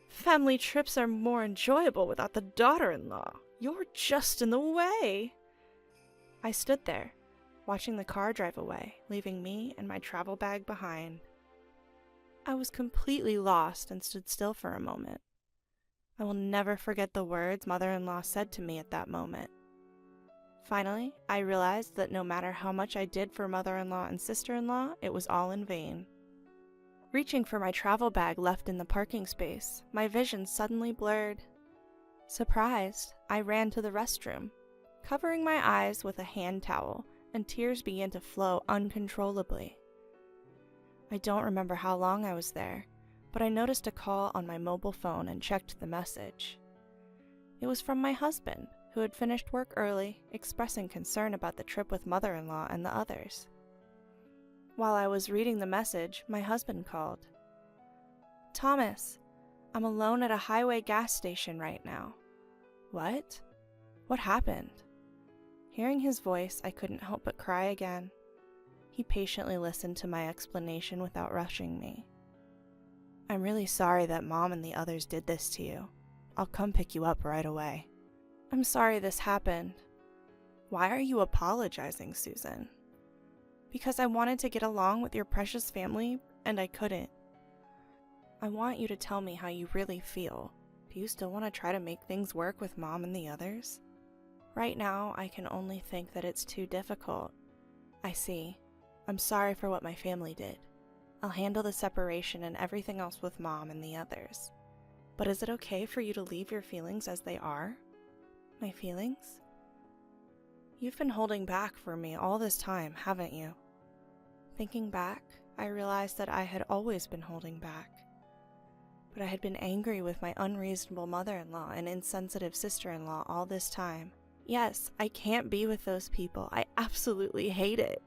E: Family trips are more enjoyable without the daughter-in-law. You're just in the way. I stood there, watching the car drive away, leaving me and my travel bag behind. I was completely lost and stood still for a moment. I will never forget the words mother-in-law said to me at that moment. Finally, I realized that no matter how much I did for mother-in-law and sister-in-law, it was all in vain. Reaching for my travel bag left in the parking space, my vision suddenly blurred. Surprised, I ran to the restroom, covering my eyes with a hand towel, and tears began to flow uncontrollably. I don't remember how long I was there, but I noticed a call on my mobile phone and checked the message. It was from my husband, who had finished work early, expressing concern about the trip with mother-in-law and the others. While I was reading the message, my husband called. "Thomas, I'm alone at a highway gas station right now." "What? What happened?" Hearing his voice, I couldn't help but cry again. He patiently listened to my explanation without rushing me. "I'm really sorry that Mom and the others did this to you. I'll come pick you up right away." "I'm sorry this happened." "Why are you apologizing, Susan?" "Because I wanted to get along with your precious family, and I couldn't." "I want you to tell me how you really feel. Do you still want to try to make things work with Mom and the others?" "Right now, I can only think that it's too difficult." "I see. I'm sorry for what my family did. I'll handle the separation and everything else with Mom and the others. But is it okay for you to leave your feelings as they are?" "My feelings?" "You've been holding back for me all this time, haven't you?" Thinking back, I realized that I had always been holding back. But I had been angry with my unreasonable mother-in-law and insensitive sister-in-law all this time. Yes, I can't be with those people. I absolutely hate it.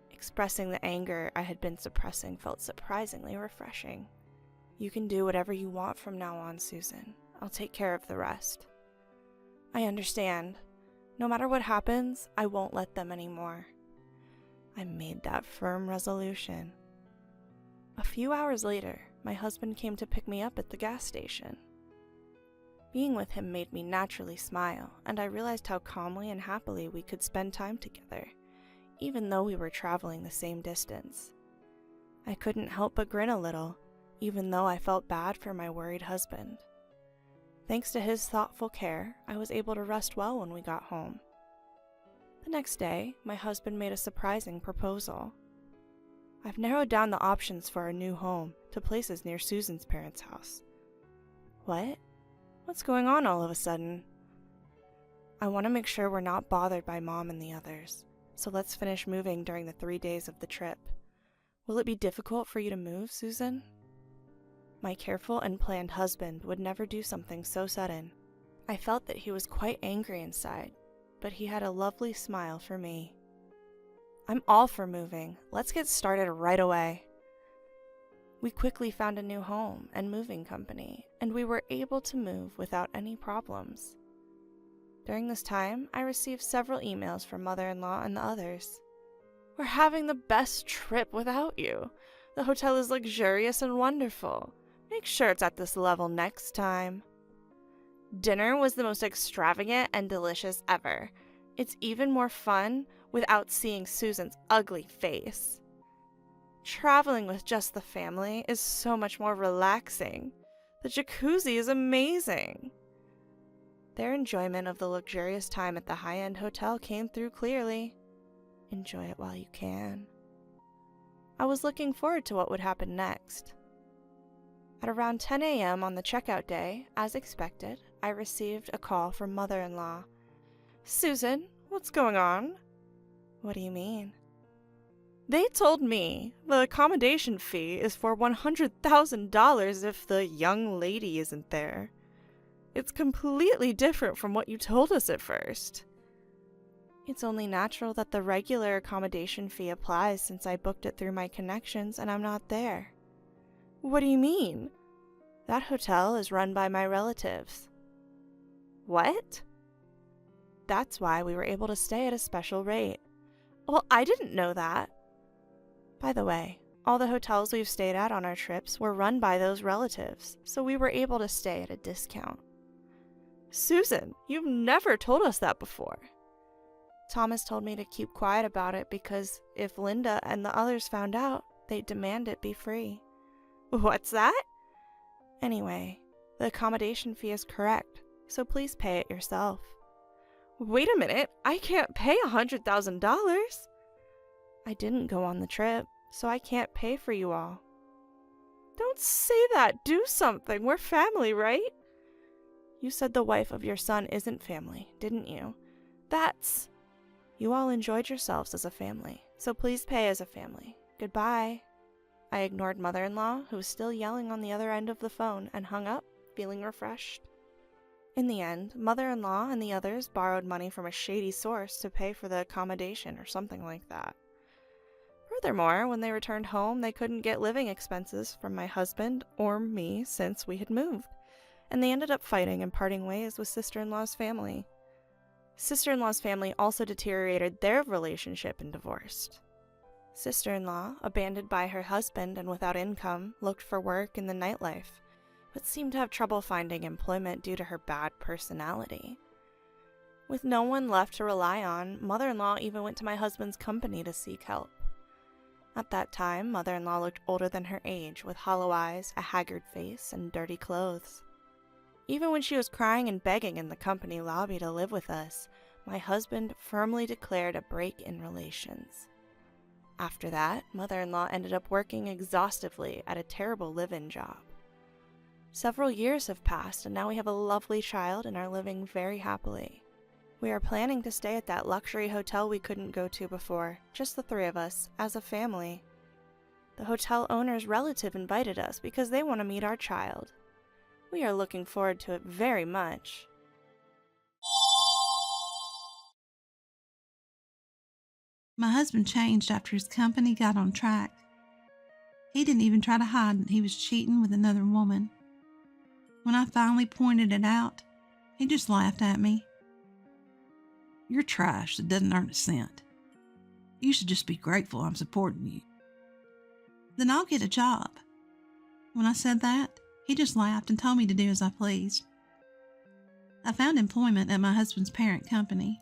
E: Expressing the anger I had been suppressing felt surprisingly refreshing. "You can do whatever you want from now on, Susan. I'll take care of the rest." "I understand. No matter what happens, I won't let them anymore." I made that firm resolution. A few hours later, my husband came to pick me up at the gas station. Being with him made me naturally smile, and I realized how calmly and happily we could spend time together, even though we were traveling the same distance. I couldn't help but grin a little, even though I felt bad for my worried husband. Thanks to his thoughtful care, I was able to rest well when we got home. The next day, my husband made a surprising proposal. "I've narrowed down the options for our new home to places near Susan's parents' house." "What? What's going on all of a sudden?" "I want to make sure we're not bothered by Mom and the others, so let's finish moving during the 3 days of the trip. Will it be difficult for you to move, Susan?" My careful and planned husband would never do something so sudden. I felt that he was quite angry inside, but he had a lovely smile for me. "I'm all for moving. Let's get started right away." We quickly found a new home and moving company, and we were able to move without any problems. During this time, I received several emails from mother-in-law and the others. "We're having the best trip without you. The hotel is luxurious and wonderful. Make sure it's at this level next time. Dinner was the most extravagant and delicious ever. It's even more fun without seeing Susan's ugly face. Traveling with just the family is so much more relaxing. The jacuzzi is amazing." Their enjoyment of the luxurious time at the high-end hotel came through clearly. Enjoy it while you can. I was looking forward to what would happen next. At around 10 a.m. on the checkout day, as expected, I received a call from mother-in-law. "Susan, what's going on?" "What do you mean?" "They told me the accommodation fee is for $100,000 if the young lady isn't there. It's completely different from what you told us at first." "It's only natural that the regular accommodation fee applies since I booked it through my connections and I'm not there." "What do you mean?" "That hotel is run by my relatives." "What?" "That's why we were able to stay at a special rate." "Well, I didn't know that." "By the way, All the hotels we've stayed at on our trips were run by those relatives, so we were able to stay at a discount. Susan, you've never told us that before. Thomas told me to keep quiet about it because if Linda and the others found out, they'd demand it be free. What's that? Anyway, the accommodation fee is correct, so please pay it yourself. Wait a minute, I can't pay $100,000. I didn't go on the trip, so I can't pay for you all. Don't say that, do something, we're family, right? You said the wife of your son isn't family, didn't you? You all enjoyed yourselves as a family, so please pay as a family. Goodbye. I ignored mother-in-law, who was still yelling on the other end of the phone, and hung up, feeling refreshed. In the end, mother-in-law and the others borrowed money from a shady source to pay for the accommodation or something like that. Furthermore, when they returned home, they couldn't get living expenses from my husband or me since we had moved, and they ended up fighting and parting ways with sister-in-law's family. Sister-in-law's family also deteriorated their relationship and divorced. Sister-in-law, abandoned by her husband and without income, looked for work in the nightlife, but seemed to have trouble finding employment due to her bad personality. With no one left to rely on, mother-in-law even went to my husband's company to seek help. At that time, mother-in-law looked older than her age, with hollow eyes, a haggard face, and dirty clothes. Even when she was crying and begging in the company lobby to live with us, my husband firmly declared a break in relations. After that, mother-in-law ended up working exhaustively at a terrible live-in job. Several years have passed, and now we have a lovely child and are living very happily. We are planning to stay at that luxury hotel we couldn't go to before, just the three of us, as a family. The hotel owner's relative invited us because they want to meet our child. We are looking forward to it very much.
A: My husband changed after his company got on track. He didn't even try to hide that he was cheating with another woman. When I finally pointed it out, he just laughed at me.
B: You're trash that doesn't earn a cent. You should just be grateful I'm supporting you.
A: Then I'll get a job. When I said that, he just laughed and told me to do as I pleased. I found employment at my husband's parent company.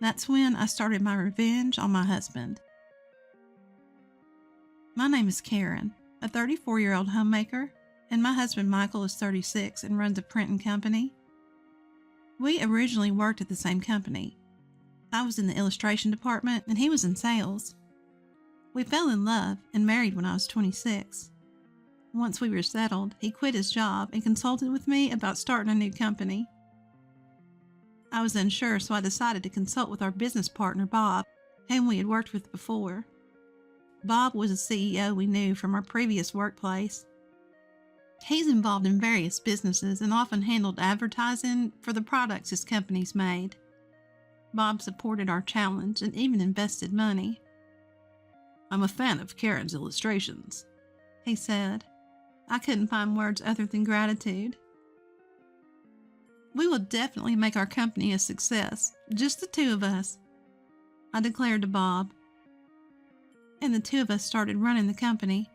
A: That's when I started my revenge on my husband. My name is Karen, a 34-year-old homemaker, and my husband Michael is 36 and runs a printing company. We originally worked at the same company. I was in the illustration department and he was in sales. We fell in love and married when I was 26. Once we were settled, he quit his job and consulted with me about starting a new company. I was unsure, so I decided to consult with our business partner, Bob, whom we had worked with before. Bob was a CEO we knew from our previous workplace. He's involved in various businesses and often handled advertising for the products his companies made. Bob supported our challenge and even invested money.
B: I'm a fan of Karen's illustrations,
A: he said. I couldn't find words other than gratitude. We will definitely make our company a success, just the two of us, I declared to Bob. And the two of us started running the company.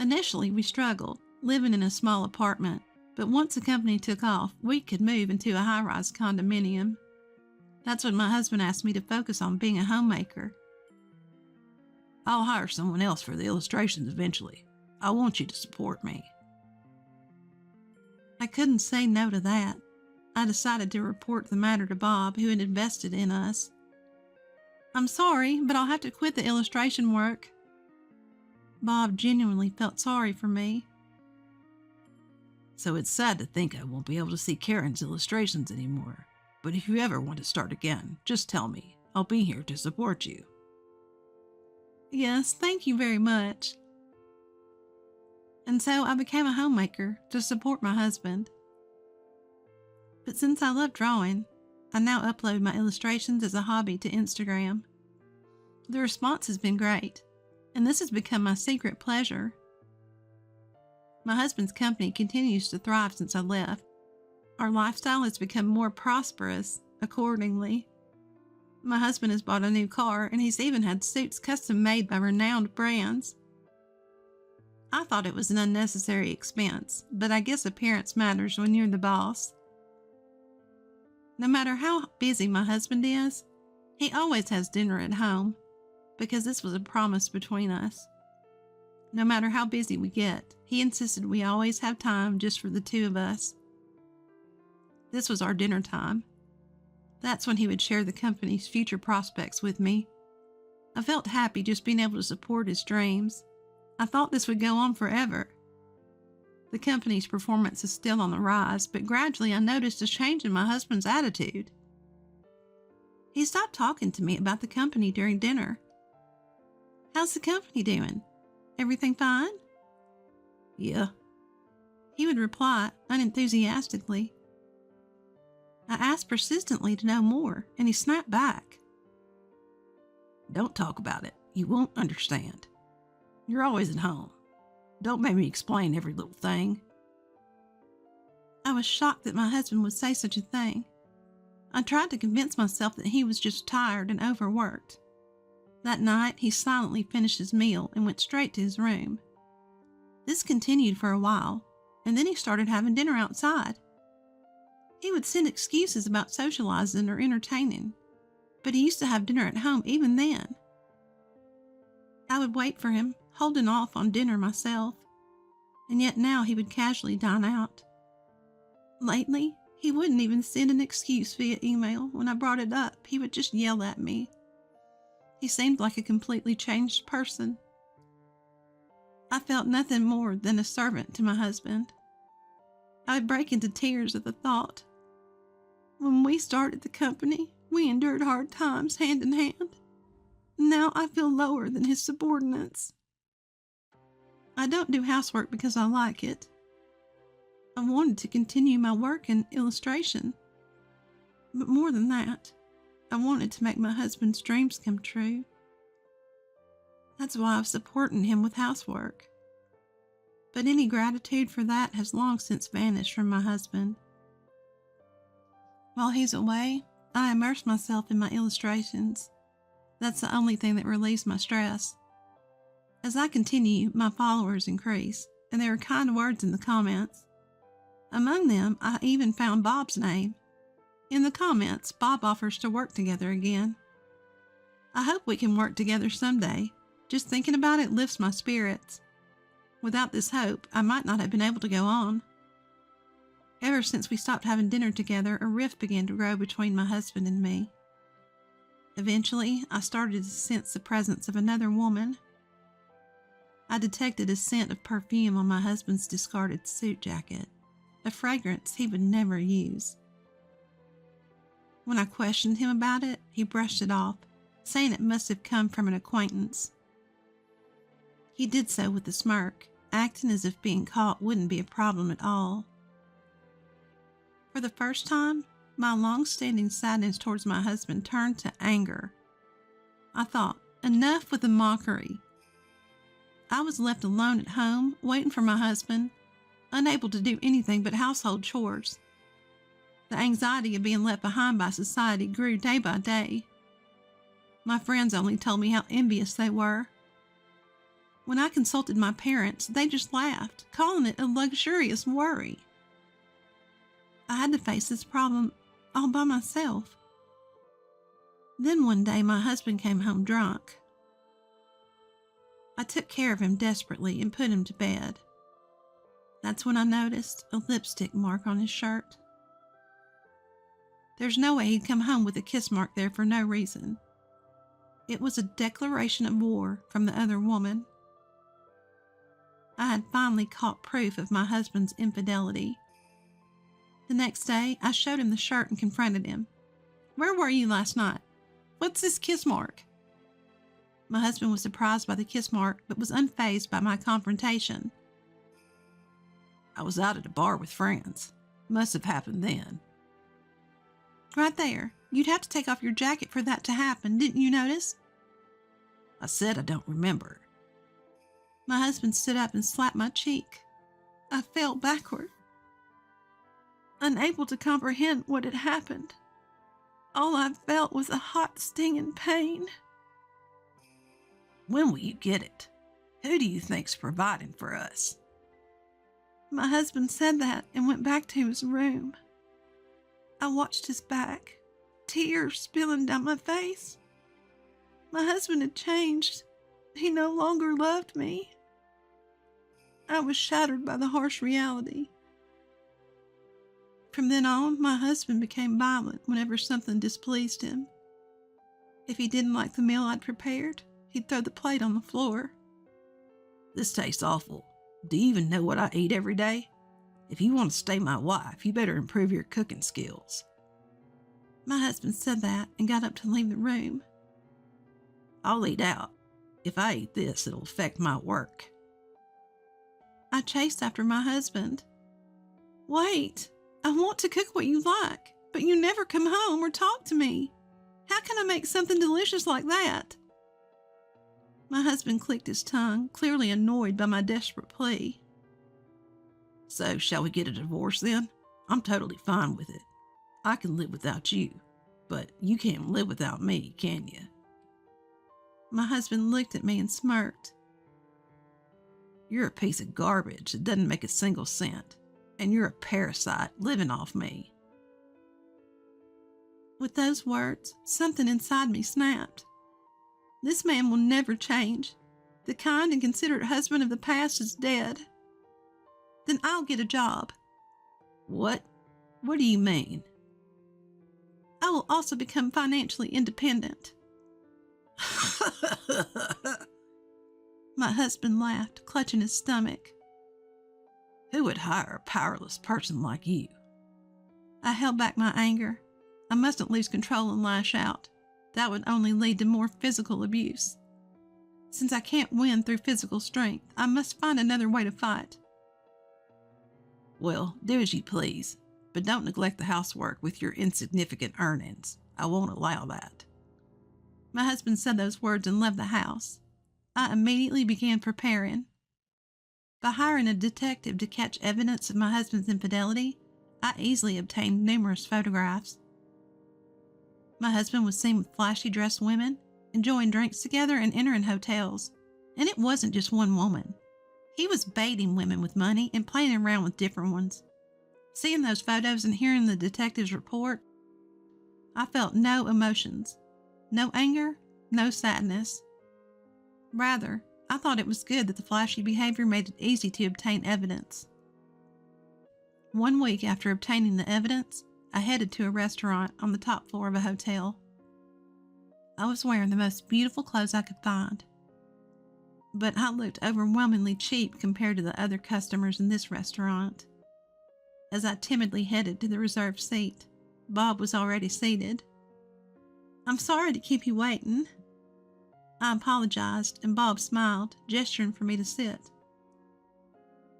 A: Initially, we struggled, living in a small apartment, but once the company took off, we could move into a high-rise condominium. That's when my husband asked me to focus on being a homemaker.
B: I'll hire someone else for the illustrations eventually. I want you to support me.
A: I couldn't say no to that. I decided to report the matter to Bob, who had invested in us. I'm sorry, but I'll have to quit the illustration work. Bob genuinely felt sorry for me.
B: So it's sad to think I won't be able to see Karen's illustrations anymore. But if you ever want to start again, just tell me. I'll be here to support you.
A: Yes, thank you very much. And so I became a homemaker to support my husband. But since I love drawing, I now upload my illustrations as a hobby to Instagram. The response has been great, and this has become my secret pleasure. My husband's company continues to thrive since I left. Our lifestyle has become more prosperous accordingly.
B: My husband has bought a new car, and he's even had suits custom made by renowned brands. I thought it was an unnecessary expense, but I guess appearance matters when you're the boss. No matter how busy my husband is, he always has dinner at home, because this was a promise between us. No matter how busy we get, he insisted we always have time just for the two of us. This was our dinner time. That's when he would share the company's future prospects with me. I felt happy just being able to support his dreams. I thought this would go on forever. The company's performance is still on the rise, but gradually I noticed a change in my husband's attitude. He stopped talking to me about the company during dinner. "How's the company doing? Everything fine?" "Yeah," he would reply unenthusiastically. I asked persistently to know more, and he snapped back. "Don't talk about it. You won't understand. You're always at home. Don't make me explain every little thing." I was shocked that my husband would say such a thing. I tried to convince myself that he was just tired and overworked. That night, he silently finished his meal and went straight to his room. This continued for a while, and then he started having dinner outside. He would send excuses about socializing or entertaining, but he used to have dinner at home even then. I would wait for him, holding off on dinner myself, and yet now he would casually dine out. Lately, he wouldn't even send an excuse via email. When I brought it up, he would just yell at me. He seemed like a completely changed person. I felt nothing more than a servant to my husband. I would break into tears at the thought. When we started the company, we endured hard times hand in hand. Now I feel lower than his subordinates. I don't do housework because I like it. I wanted to continue my work in illustration. But more than that, I wanted to make my husband's dreams come true. That's why I'm supporting him with housework. But any gratitude for that has long since vanished from my husband. While he's away, I immerse myself in my illustrations. That's the only thing that relieves my stress. As I continue, my followers increase, and there are kind words in the comments. Among them, I even found Bob's name. In the comments, Bob offers to work together again. I hope we can work together someday. Just thinking about it lifts my spirits. Without this hope, I might not have been able to go on. Ever since we stopped having dinner together, a rift began to grow between my husband and me. Eventually, I started to sense the presence of another woman. I detected a scent of perfume on my husband's discarded suit jacket, a fragrance he would never use. When I questioned him about it, he brushed it off, saying it must have come from an acquaintance. He did so with a smirk, acting as if being caught wouldn't be a problem at all. For the first time, my long-standing sadness towards my husband turned to anger. I thought, enough with the mockery. I was left alone at home, waiting for my husband, unable to do anything but household chores. The anxiety of being left behind by society grew day by day. My friends only told me how envious they were. When I consulted my parents, they just laughed, calling it a luxurious worry. I had to face this problem all by myself. Then one day my husband came home drunk. I took care of him desperately and put him to bed. That's when I noticed a lipstick mark on his shirt. There's no way he'd come home with a kiss mark there for no reason. It was a declaration of war from the other woman. I had finally caught proof of my husband's infidelity. The next day, I showed him the shirt and confronted him. "Where were you last night? What's this kiss mark?" My husband was surprised by the kiss mark, but was unfazed by my confrontation. "I was out at a bar with friends. Must have happened then." "Right there. You'd have to take off your jacket for that to happen. Didn't you notice?" "I said I don't remember." My husband stood up and slapped my cheek. I fell backward, unable to comprehend what had happened. All I felt was a hot, stinging pain. When will you get it? Who do you think's providing for us? My husband said that and went back to his room. I watched his back, tears spilling down my face. My husband had changed. He no longer loved me. I was shattered by the harsh reality. From then on, my husband became violent whenever something displeased him. If he didn't like the meal I'd prepared, he'd throw the plate on the floor. This tastes awful. Do you even know what I eat every day? If you want to stay my wife, you better improve your cooking skills. My husband said that and got up to leave the room. I'll eat out. If I eat this, it'll affect my work. I chased after my husband. Wait, I want to cook what you like, but you never come home or talk to me. How can I make something delicious like that? My husband clicked his tongue, clearly annoyed by my desperate plea. So, shall we get a divorce then? I'm totally fine with it. I can live without you, but you can't live without me, can you? My husband looked at me and smirked. You're a piece of garbage that doesn't make a single cent, and you're a parasite living off me. With those words, something inside me snapped. This man will never change. The kind and considerate husband of the past is dead. Then I'll get a job. What? What do you mean? I will also become financially independent. My husband laughed, clutching his stomach. Who would hire a powerless person like you? I held back my anger. I mustn't lose control and lash out. That would only lead to more physical abuse. Since I can't win through physical strength, I must find another way to fight. Well, do as you please, but don't neglect the housework with your insignificant earnings. I won't allow that. My husband said those words and left the house. I immediately began preparing. By hiring a detective to catch evidence of my husband's infidelity, I easily obtained numerous photographs. My husband was seen with flashy dressed women, enjoying drinks together and entering hotels. And it wasn't just one woman. He was baiting women with money and playing around with different ones. Seeing those photos and hearing the detective's report, I felt no emotions. No anger, no sadness. Rather, I thought it was good that the flashy behavior made it easy to obtain evidence. 1 week after obtaining the evidence, I headed to a restaurant on the top floor of a hotel. I was wearing the most beautiful clothes I could find, but I looked overwhelmingly cheap compared to the other customers in this restaurant. As I timidly headed to the reserved seat, Bob was already seated. I'm sorry to keep you waiting. I apologized, and Bob smiled, gesturing for me to sit.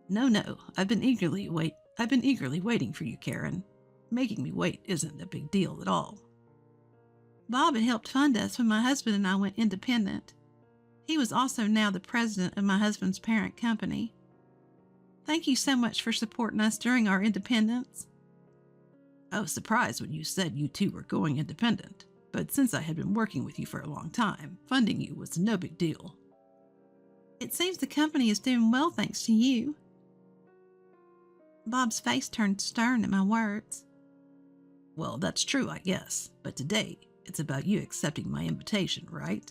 B: No, I've been eagerly waiting for you, Karen. Making me wait isn't a big deal at all. Bob had helped fund us when my husband and I went independent. He was also now the president of my husband's parent company. Thank you so much for supporting us during our independence. I was surprised when you said you two were going independent, but since I had been working with you for a long time, funding you was no big deal. It seems the company is doing well thanks to you. Bob's face turned stern at my words. Well, that's true, I guess, but today it's about you accepting my invitation, right?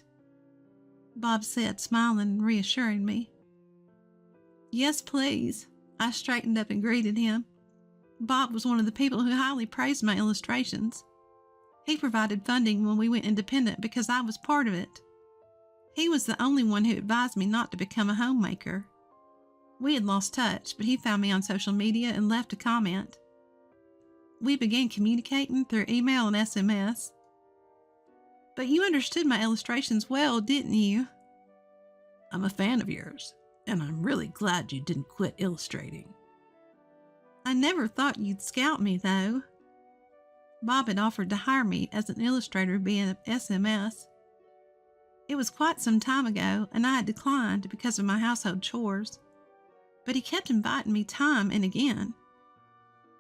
B: Bob said, smiling and reassuring me. Yes, please. I straightened up and greeted him. Bob was one of the people who highly praised my illustrations. He provided funding when we went independent because I was part of it. He was the only one who advised me not to become a homemaker. We had lost touch, but he found me on social media and left a comment. We began communicating through email and SMS. But you understood my illustrations well, didn't you? I'm a fan of yours, and I'm really glad you didn't quit illustrating. I never thought you'd scout me, though. Bob had offered to hire me as an illustrator via SMS. It was quite some time ago, and I had declined because of my household chores. But he kept inviting me time and again.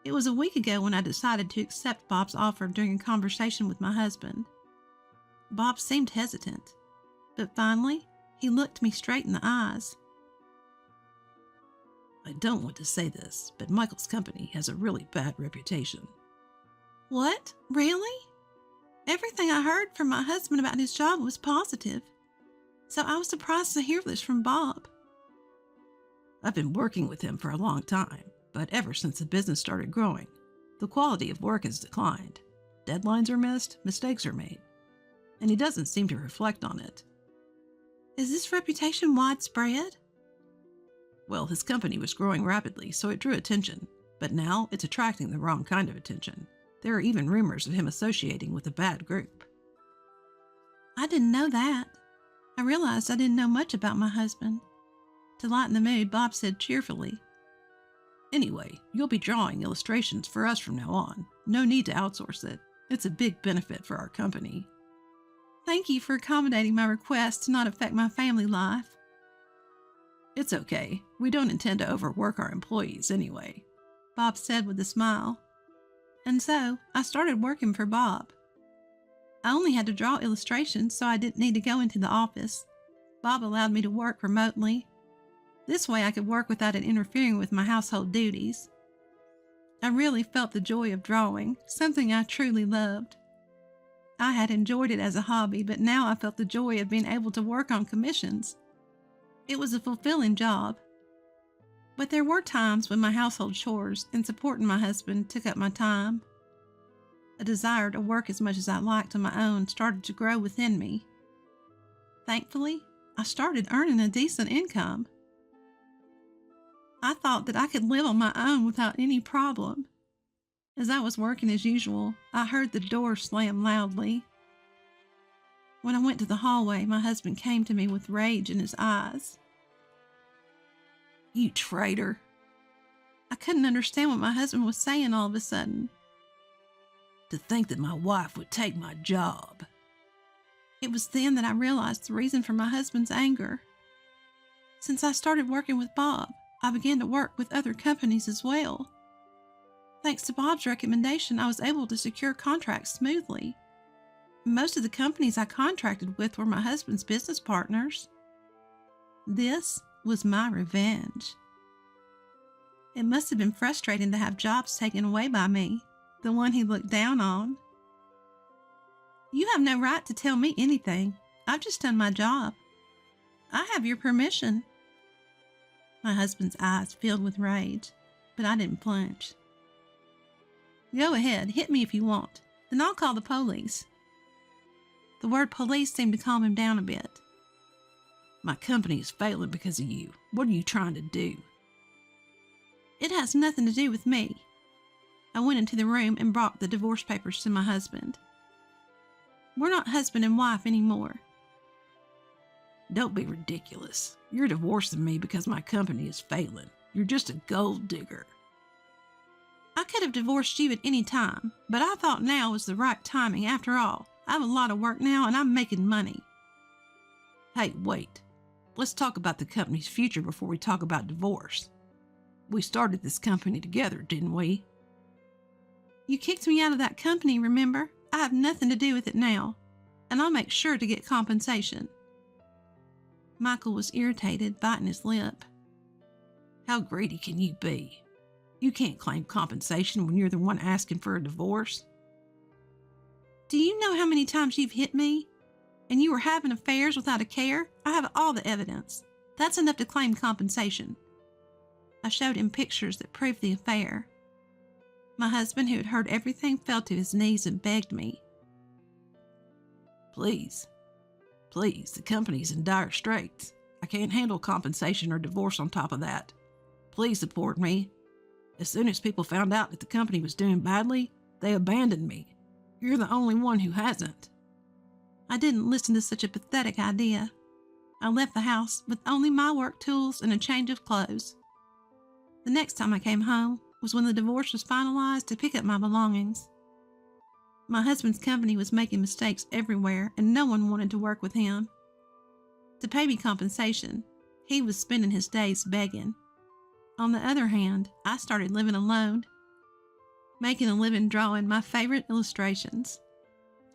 A: It was a week ago when I decided to accept Bob's offer during a conversation with my husband. Bob seemed hesitant, but finally, he looked me straight in the eyes.
B: I don't want to say this, but Michael's company has a really bad reputation.
A: What? Really? Everything I heard from my husband about his job was positive, so I was surprised to hear this from Bob.
B: I've been working with him for a long time, but ever since the business started growing, the quality of work has declined. Deadlines are missed, mistakes are made, and he doesn't seem to reflect on it.
A: Is this reputation widespread?
B: Well, his company was growing rapidly, so it drew attention, but now it's attracting the wrong kind of attention. There are even rumors of him associating with a bad group.
A: I didn't know that. I realized I didn't know much about my husband. To lighten the mood, Bob said cheerfully,
B: Anyway, you'll be drawing illustrations for us from now on. No need to outsource it. It's a big benefit for our company.
A: Thank you for accommodating my request to not affect my family life.
B: It's okay. We don't intend to overwork our employees anyway,
A: Bob said with a smile. And so, I started working for Bob. I only had to draw illustrations, so I didn't need to go into the office. Bob allowed me to work remotely. This way I could work without it interfering with my household duties. I really felt the joy of drawing, something I truly loved. I had enjoyed it as a hobby, but now I felt the joy of being able to work on commissions. It was a fulfilling job. But there were times when my household chores and supporting my husband took up my time. A desire to work as much as I liked on my own started to grow within me. Thankfully, I started earning a decent income. I thought that I could live on my own without any problem. As I was working as usual, I heard the door slam loudly. When I went to the hallway, my husband came to me with rage in his eyes.
B: You traitor.
A: I couldn't understand what my husband was saying all of a sudden.
B: To think that my wife would take my job.
A: It was then that I realized the reason for my husband's anger. Since I started working with Bob, I began to work with other companies as well. Thanks to Bob's recommendation, I was able to secure contracts smoothly. Most of the companies I contracted with were my husband's business partners. This was my revenge. It must have been frustrating to have jobs taken away by me, the one he looked down on. You have no right to tell me anything. I've just done my job. I have your permission. My husband's eyes filled with rage, but I didn't flinch. Go ahead, hit me if you want. Then I'll call the police. The word police seemed to calm him down a bit.
B: My company is failing because of you. What are you trying to do?
A: It has nothing to do with me. I went into the room and brought the divorce papers to my husband. We're not husband and wife anymore.
B: Don't be ridiculous. You're divorcing me because my company is failing. You're just a gold digger.
A: I could have divorced you at any time, but I thought now was the right timing. After all, I have a lot of work now and I'm making money.
B: Hey, wait. Let's talk about the company's future before we talk about divorce. We started this company together, didn't we?
A: You kicked me out of that company, remember? I have nothing to do with it now, and I'll make sure to get compensation. Michael was irritated, biting his lip.
B: How greedy can you be? You can't claim compensation when you're the one asking for a divorce.
A: Do you know how many times you've hit me? And you were having affairs without a care? I have all the evidence. That's enough to claim compensation. I showed him pictures that proved the affair. My husband, who had heard everything, fell to his knees and begged me.
B: Please, the company's in dire straits. I can't handle compensation or divorce on top of that. Please support me. As soon as people found out that the company was doing badly, they abandoned me. You're the only one who hasn't.
A: I didn't listen to such a pathetic idea. I left the house with only my work tools and a change of clothes. The next time I came home was when the divorce was finalized to pick up my belongings. My husband's company was making mistakes everywhere and no one wanted to work with him. To pay me compensation, he was spending his days begging. On the other hand, I started living alone.
B: making a living drawing my favorite illustrations.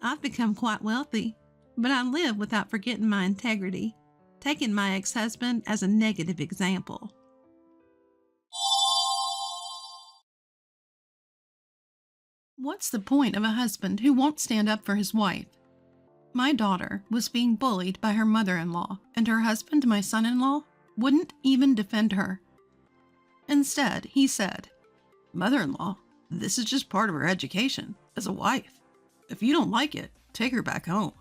B: I've become quite wealthy, but I live without forgetting my integrity, taking my ex-husband as a negative example. What's the point of a husband who won't stand up for his wife? My daughter was being bullied by her mother-in-law, and her husband, my son-in-law, wouldn't even defend her. Instead, he said, "Mother-in-law, this is just part of her education as a wife. If you don't like it, take her back home."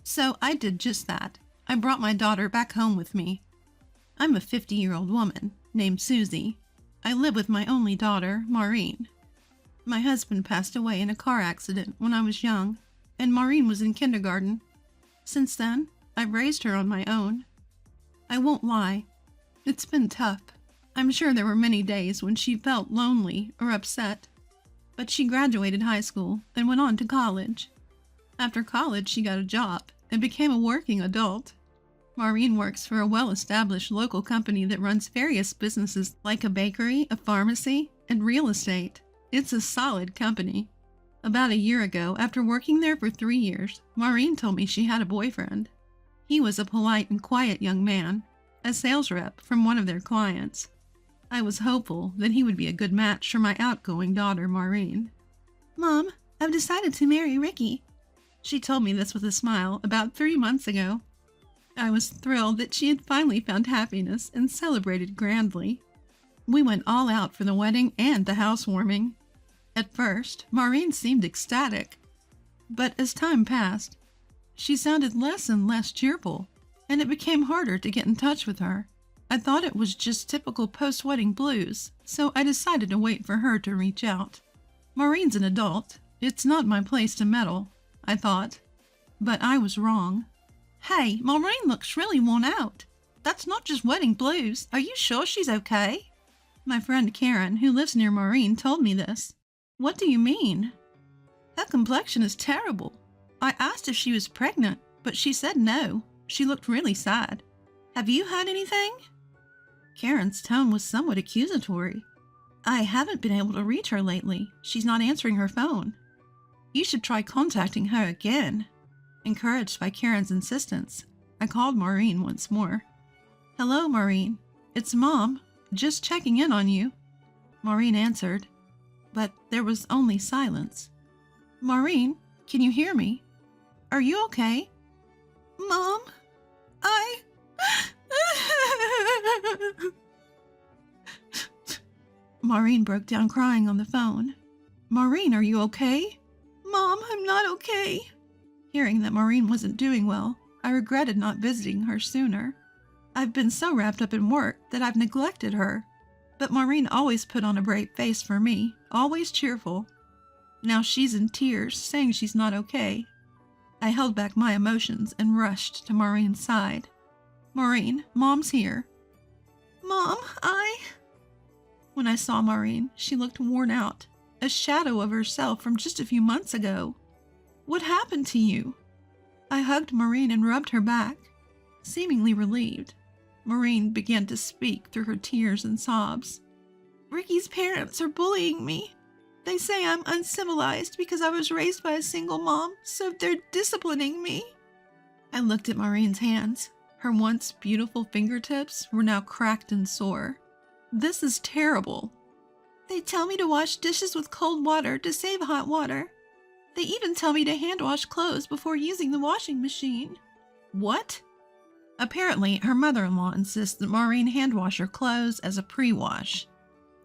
B: So I did just that. I brought my daughter back home with me. I'm a 50-year-old woman named Susie. I live with my only daughter, Maureen. My husband passed away in a car accident when I was young, and Maureen was in kindergarten. Since then, I've raised her on my own. I won't lie, it's been tough. I'm sure there were many days when she felt lonely or upset. But she graduated high school and went on to college. After college, she got a job and became a working adult. Maureen works for a well-established local company that runs various businesses like a bakery, a pharmacy, and real estate. It's a solid company. About a year ago, after working there for 3 years, Maureen told me she had a boyfriend. He was a polite and quiet young man, a sales rep from one of their clients. I was hopeful that he would be a good match for my outgoing daughter, Maureen.
A: Mom, I've decided to marry Ricky.
B: She told me this with a smile about 3 months ago. I was thrilled that she had finally found happiness and celebrated grandly. We went all out for the wedding and the housewarming. At first, Maureen seemed ecstatic, but as time passed, she sounded less and less cheerful, and it became harder to get in touch with her. I thought it was just typical post-wedding blues, so I decided to wait for her to reach out. Maureen's an adult. It's not my place to meddle, I thought. But I was wrong.
A: Hey, Maureen looks really worn out. That's not just wedding blues. Are you sure she's okay?
B: My friend Karen, who lives near Maureen, told me this.
A: What do you mean? Her complexion is terrible. I asked if she was pregnant, but she said no. She looked really sad. Have you heard anything?
B: Karen's tone was somewhat accusatory.
A: I haven't been able to reach her lately. She's not answering her phone.
B: You should try contacting her again. Encouraged by Karen's insistence, I called Maureen once more. "Hello, Maureen. It's Mom. Just checking in on you." Maureen answered, but there was only silence. "Maureen, can you hear me? Are you okay?"
A: Mom,
B: Maureen broke down crying on the phone. "Maureen, are you okay?"
A: Mom, I'm not okay.
B: Hearing that Maureen wasn't doing well, I regretted not visiting her sooner. I've been so wrapped up in work that I've neglected her. But Maureen always put on a brave face for me, always cheerful. Now she's in tears, saying she's not okay. I held back my emotions and rushed to Maureen's side. "Maureen, Mom's here."
A: Mom,
B: When I saw Maureen, she looked worn out, a shadow of herself from just a few months ago. "What happened to you?" I hugged Maureen and rubbed her back. Seemingly relieved, Maureen began to speak through her tears and sobs.
A: Ricky's parents are bullying me. They say I'm uncivilized because I was raised by a single mom, so they're disciplining me.
B: I looked at Maureen's hands. Her once beautiful fingertips were now cracked and sore. This is terrible.
A: They tell me to wash dishes with cold water to save hot water. They even tell me to hand wash clothes before using the washing machine.
B: What? Apparently, her mother-in-law insists that Maureen hand wash her clothes as a pre-wash.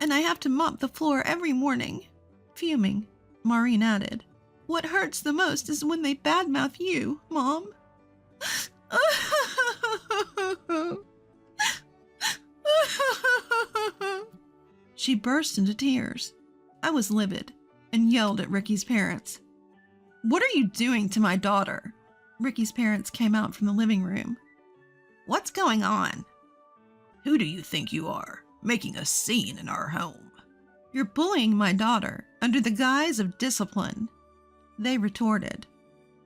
A: And I have to mop the floor every morning.
B: Fuming, Maureen added,
A: "What hurts the most is when they badmouth you, Mom."
B: She burst into tears. I was livid and yelled at Ricky's parents. "What are you doing to my daughter?" Ricky's parents came out from the living room. "What's going on?" "Who do you think you are, making a scene in our home?" "You're bullying my daughter under the guise of discipline." They retorted,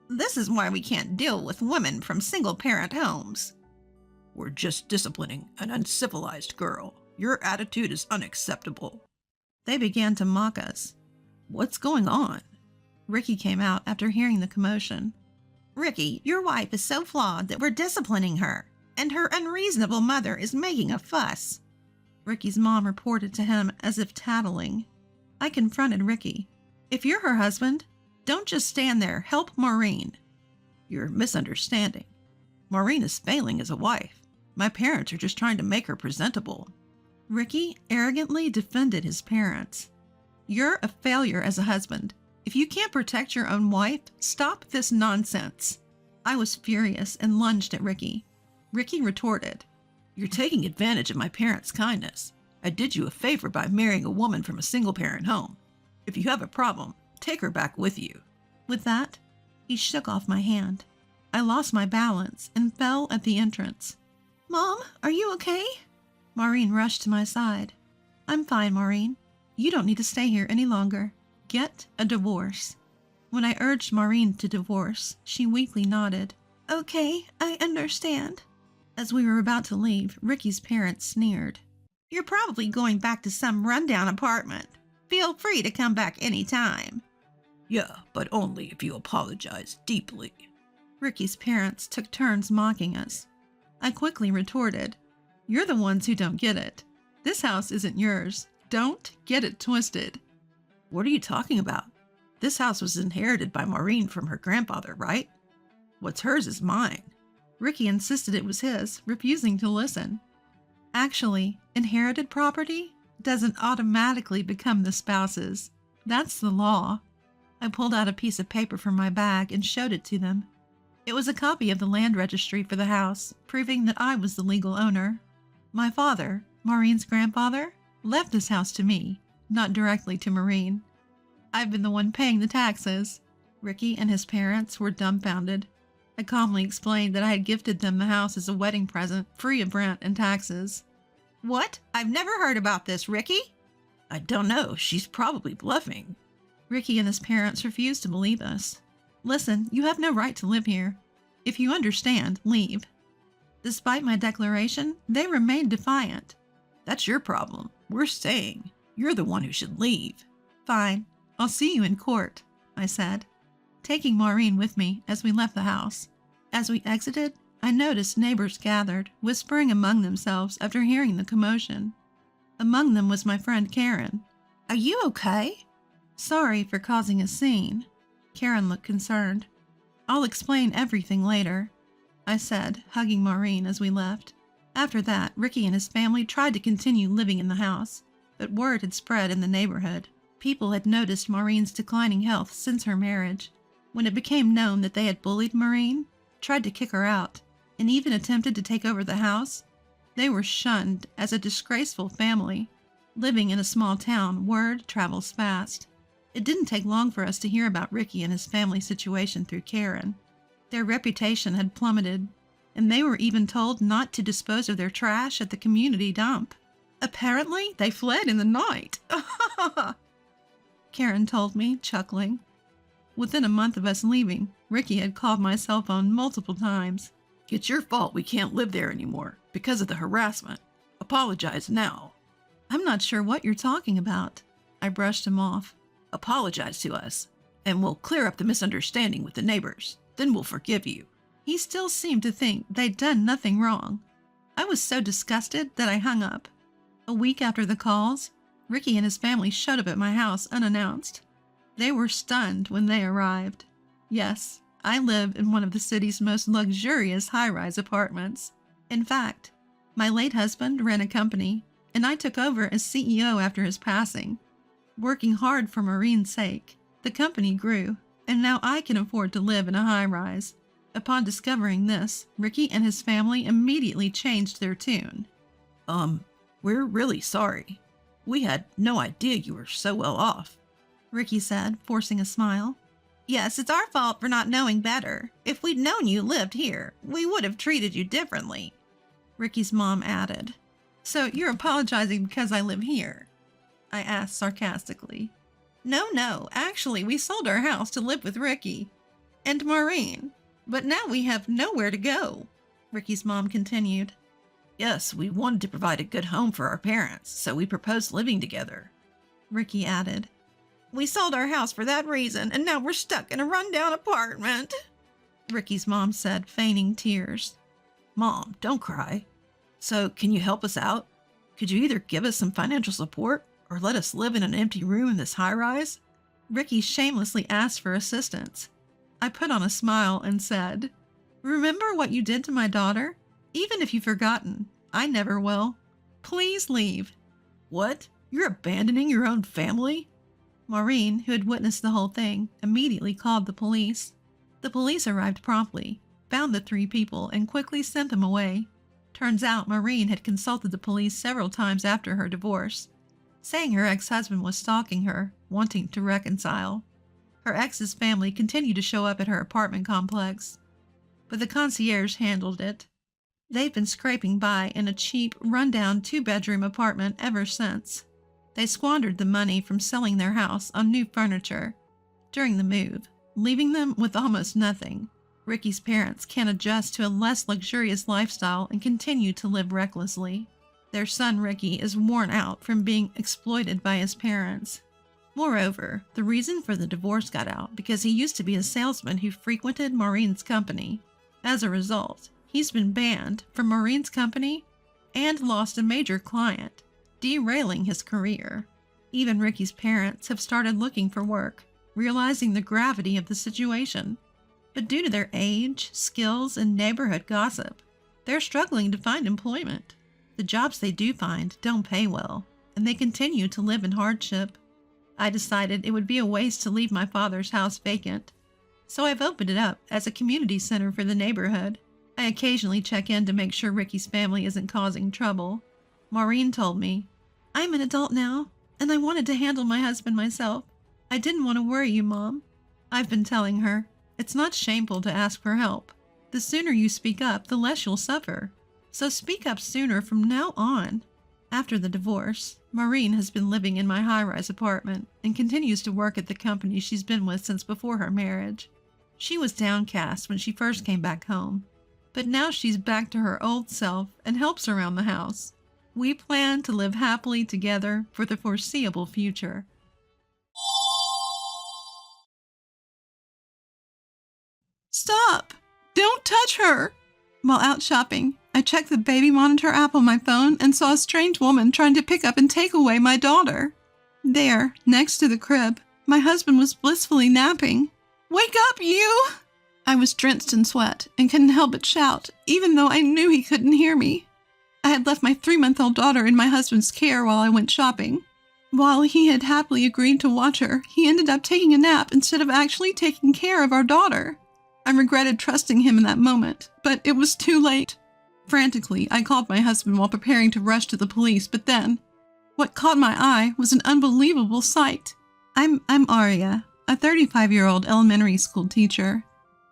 B: "This is why we can't deal with women from single-parent homes." "We're just disciplining an uncivilized girl. Your attitude is unacceptable." They began to mock us. What's going on?
A: Ricky came out after hearing the commotion. Ricky, your wife is so flawed that we're disciplining her, and her unreasonable mother is making a fuss. Ricky's mom reported to him as if tattling. I confronted Ricky. If you're her husband, don't just stand there. Help Maureen.
B: You're misunderstanding. Maureen is failing as a wife. My parents are just trying to make her presentable.
A: Ricky arrogantly defended his parents. You're a failure as a husband. If you can't protect your own wife, stop this nonsense. I was furious and lunged at Ricky. Ricky retorted.
B: You're taking advantage of my parents' kindness. I did you a favor by marrying a woman from a single-parent home. If you have a problem, take her back with you.
A: With that, he shook off my hand. I lost my balance and fell at the entrance. Mom, are you okay? Maureen rushed to my side. I'm fine, Maureen. You don't need to stay here any longer. Get a divorce. When I urged Maureen to divorce, she weakly nodded. Okay, I understand. As we were about to leave, Ricky's parents sneered. You're probably going back to some rundown apartment. Feel free to come back any time.
B: Yeah, but only if you apologize deeply.
A: Ricky's parents took turns mocking us. I quickly retorted, You're the ones who don't get it. This house isn't yours. Don't get it twisted.
B: What are you talking about? This house was inherited by Maureen from her grandfather, right? What's hers is mine.
A: Ricky insisted it was his, refusing to listen. Actually, inherited property doesn't automatically become the spouse's. That's the law. I pulled out a piece of paper from my bag and showed it to them. It was a copy of the land registry for the house, proving that I was the legal owner. My father, Maureen's grandfather, left this house to me, not directly to Maureen. I've been the one paying the taxes. Ricky and his parents were dumbfounded. I calmly explained that I had gifted them the house as a wedding present, free of rent and taxes. What? I've never heard about this, Ricky.
B: I don't know. She's probably bluffing.
A: Ricky and his parents refused to believe us. Listen, you have no right to live here. If you understand, leave. Despite my declaration, they remained defiant.
B: That's your problem. We're staying. You're the one who should leave.
A: Fine. I'll see you in court, I said, taking Maureen with me as we left the house. As we exited, I noticed neighbors gathered, whispering among themselves after hearing the commotion. Among them was my friend Karen. Are you okay? Sorry for causing a scene. Karen looked concerned. I'll explain everything later, I said, hugging Maureen as we left. After that, Ricky and his family tried to continue living in the house, but word had spread in the neighborhood. People had noticed Maureen's declining health since her marriage. When it became known that they had bullied Maureen, tried to kick her out, and even attempted to take over the house, they were shunned as a disgraceful family. Living in a small town, word travels fast. It didn't take long for us to hear about Ricky and his family situation through Karen. Their reputation had plummeted, and they were even told not to dispose of their trash at the community dump. Apparently, they fled in the night. Karen told me, chuckling. Within a month of us leaving, Ricky had called my cell phone multiple times.
B: It's your fault we can't live there anymore because of the harassment. Apologize now.
A: I'm not sure what you're talking about. I brushed him off.
B: Apologize to us, and we'll clear up the misunderstanding with the neighbors. Then we'll forgive you.
A: He still seemed to think they'd done nothing wrong. I was so disgusted that I hung up. A week after the calls, Ricky and his family showed up at my house unannounced. They were stunned when they arrived. Yes, I live in one of the city's most luxurious high-rise apartments. In fact, my late husband ran a company, and I took over as CEO after his passing. Working hard for Maureen's sake, the company grew, and now I can afford to live in a high-rise. Upon discovering this, Ricky and his family immediately changed their tune.
B: We're really sorry. We had no idea you were so well off,
A: Ricky said, forcing a smile. Yes, it's our fault for not knowing better. If we'd known you lived here, we would have treated you differently, Ricky's mom added. So you're apologizing because I live here? I asked sarcastically. No, actually, we sold our house to live with Ricky and Maureen, but now we have nowhere to go, Ricky's mom continued.
B: Yes, we wanted to provide a good home for our parents, so we proposed living together,
A: Ricky added.
B: We sold our house for that reason, and now we're stuck in a rundown apartment, Ricky's mom said, feigning tears. Mom, don't cry. So, can you help us out? Could you either give us some financial support or let us live in an empty room in this high-rise? Ricky shamelessly asked for assistance. I put on a smile and said, Remember what you did to my daughter? Even if you've forgotten, I never will. Please leave. What? You're abandoning your own family? Maureen, who had witnessed the whole thing, immediately called the police. The police arrived promptly, found the 3 people, and quickly sent them away. Turns out Maureen had consulted the police several times after her divorce, saying her ex-husband was stalking her, wanting to reconcile. Her ex's family continued to show up at her apartment complex, but the concierge handled it. They've been scraping by in a cheap, run-down 2-bedroom apartment ever since. They squandered the money from selling their house on new furniture during the move, leaving them with almost nothing. Ricky's parents can't adjust to a less luxurious lifestyle and continue to live recklessly. Their son Ricky is worn out from being exploited by his parents. Moreover, the reason for the divorce got out because he used to be a salesman who frequented Maureen's company. As a result, he's been banned from Maureen's company and lost a major client, derailing his career. Even Ricky's parents have started looking for work, realizing the gravity of the situation. But due to their age, skills, and neighborhood gossip, they're struggling to find employment. The jobs they do find don't pay well, and they continue to live in hardship. I decided it would be a waste to leave my father's house vacant, so I've opened it up as a community center for the neighborhood. I occasionally check in to make sure Ricky's family isn't causing trouble. Maureen told me, I'm an adult now, and I wanted to handle my husband myself. I didn't want to worry you, Mom. I've been telling her, it's not shameful to ask for help. The sooner you speak up, the less you'll suffer. So speak up sooner from now on. After the divorce, Maureen has been living in my high-rise apartment and continues to work at the company she's been with since before her marriage. She was downcast when she first came back home, but now she's back to her old self and helps around the house. We plan to live happily together for the foreseeable future. Stop! Don't touch her! While out shopping, I checked the baby monitor app on my phone and saw a strange woman trying to pick up and take away my daughter. There, next to the crib, my husband was blissfully napping. Wake up, you! I was drenched in sweat and couldn't help but shout, even though I knew he couldn't hear me. I had left my 3-month-old daughter in my husband's care while I went shopping. While he had happily agreed to watch her, he ended up taking a nap instead of actually taking care of our daughter. I regretted trusting him in that moment, but it was too late. Frantically, I called my husband while preparing to rush to the police, but then, what caught my eye was an unbelievable sight. I'm Aria, a 35-year-old elementary school teacher.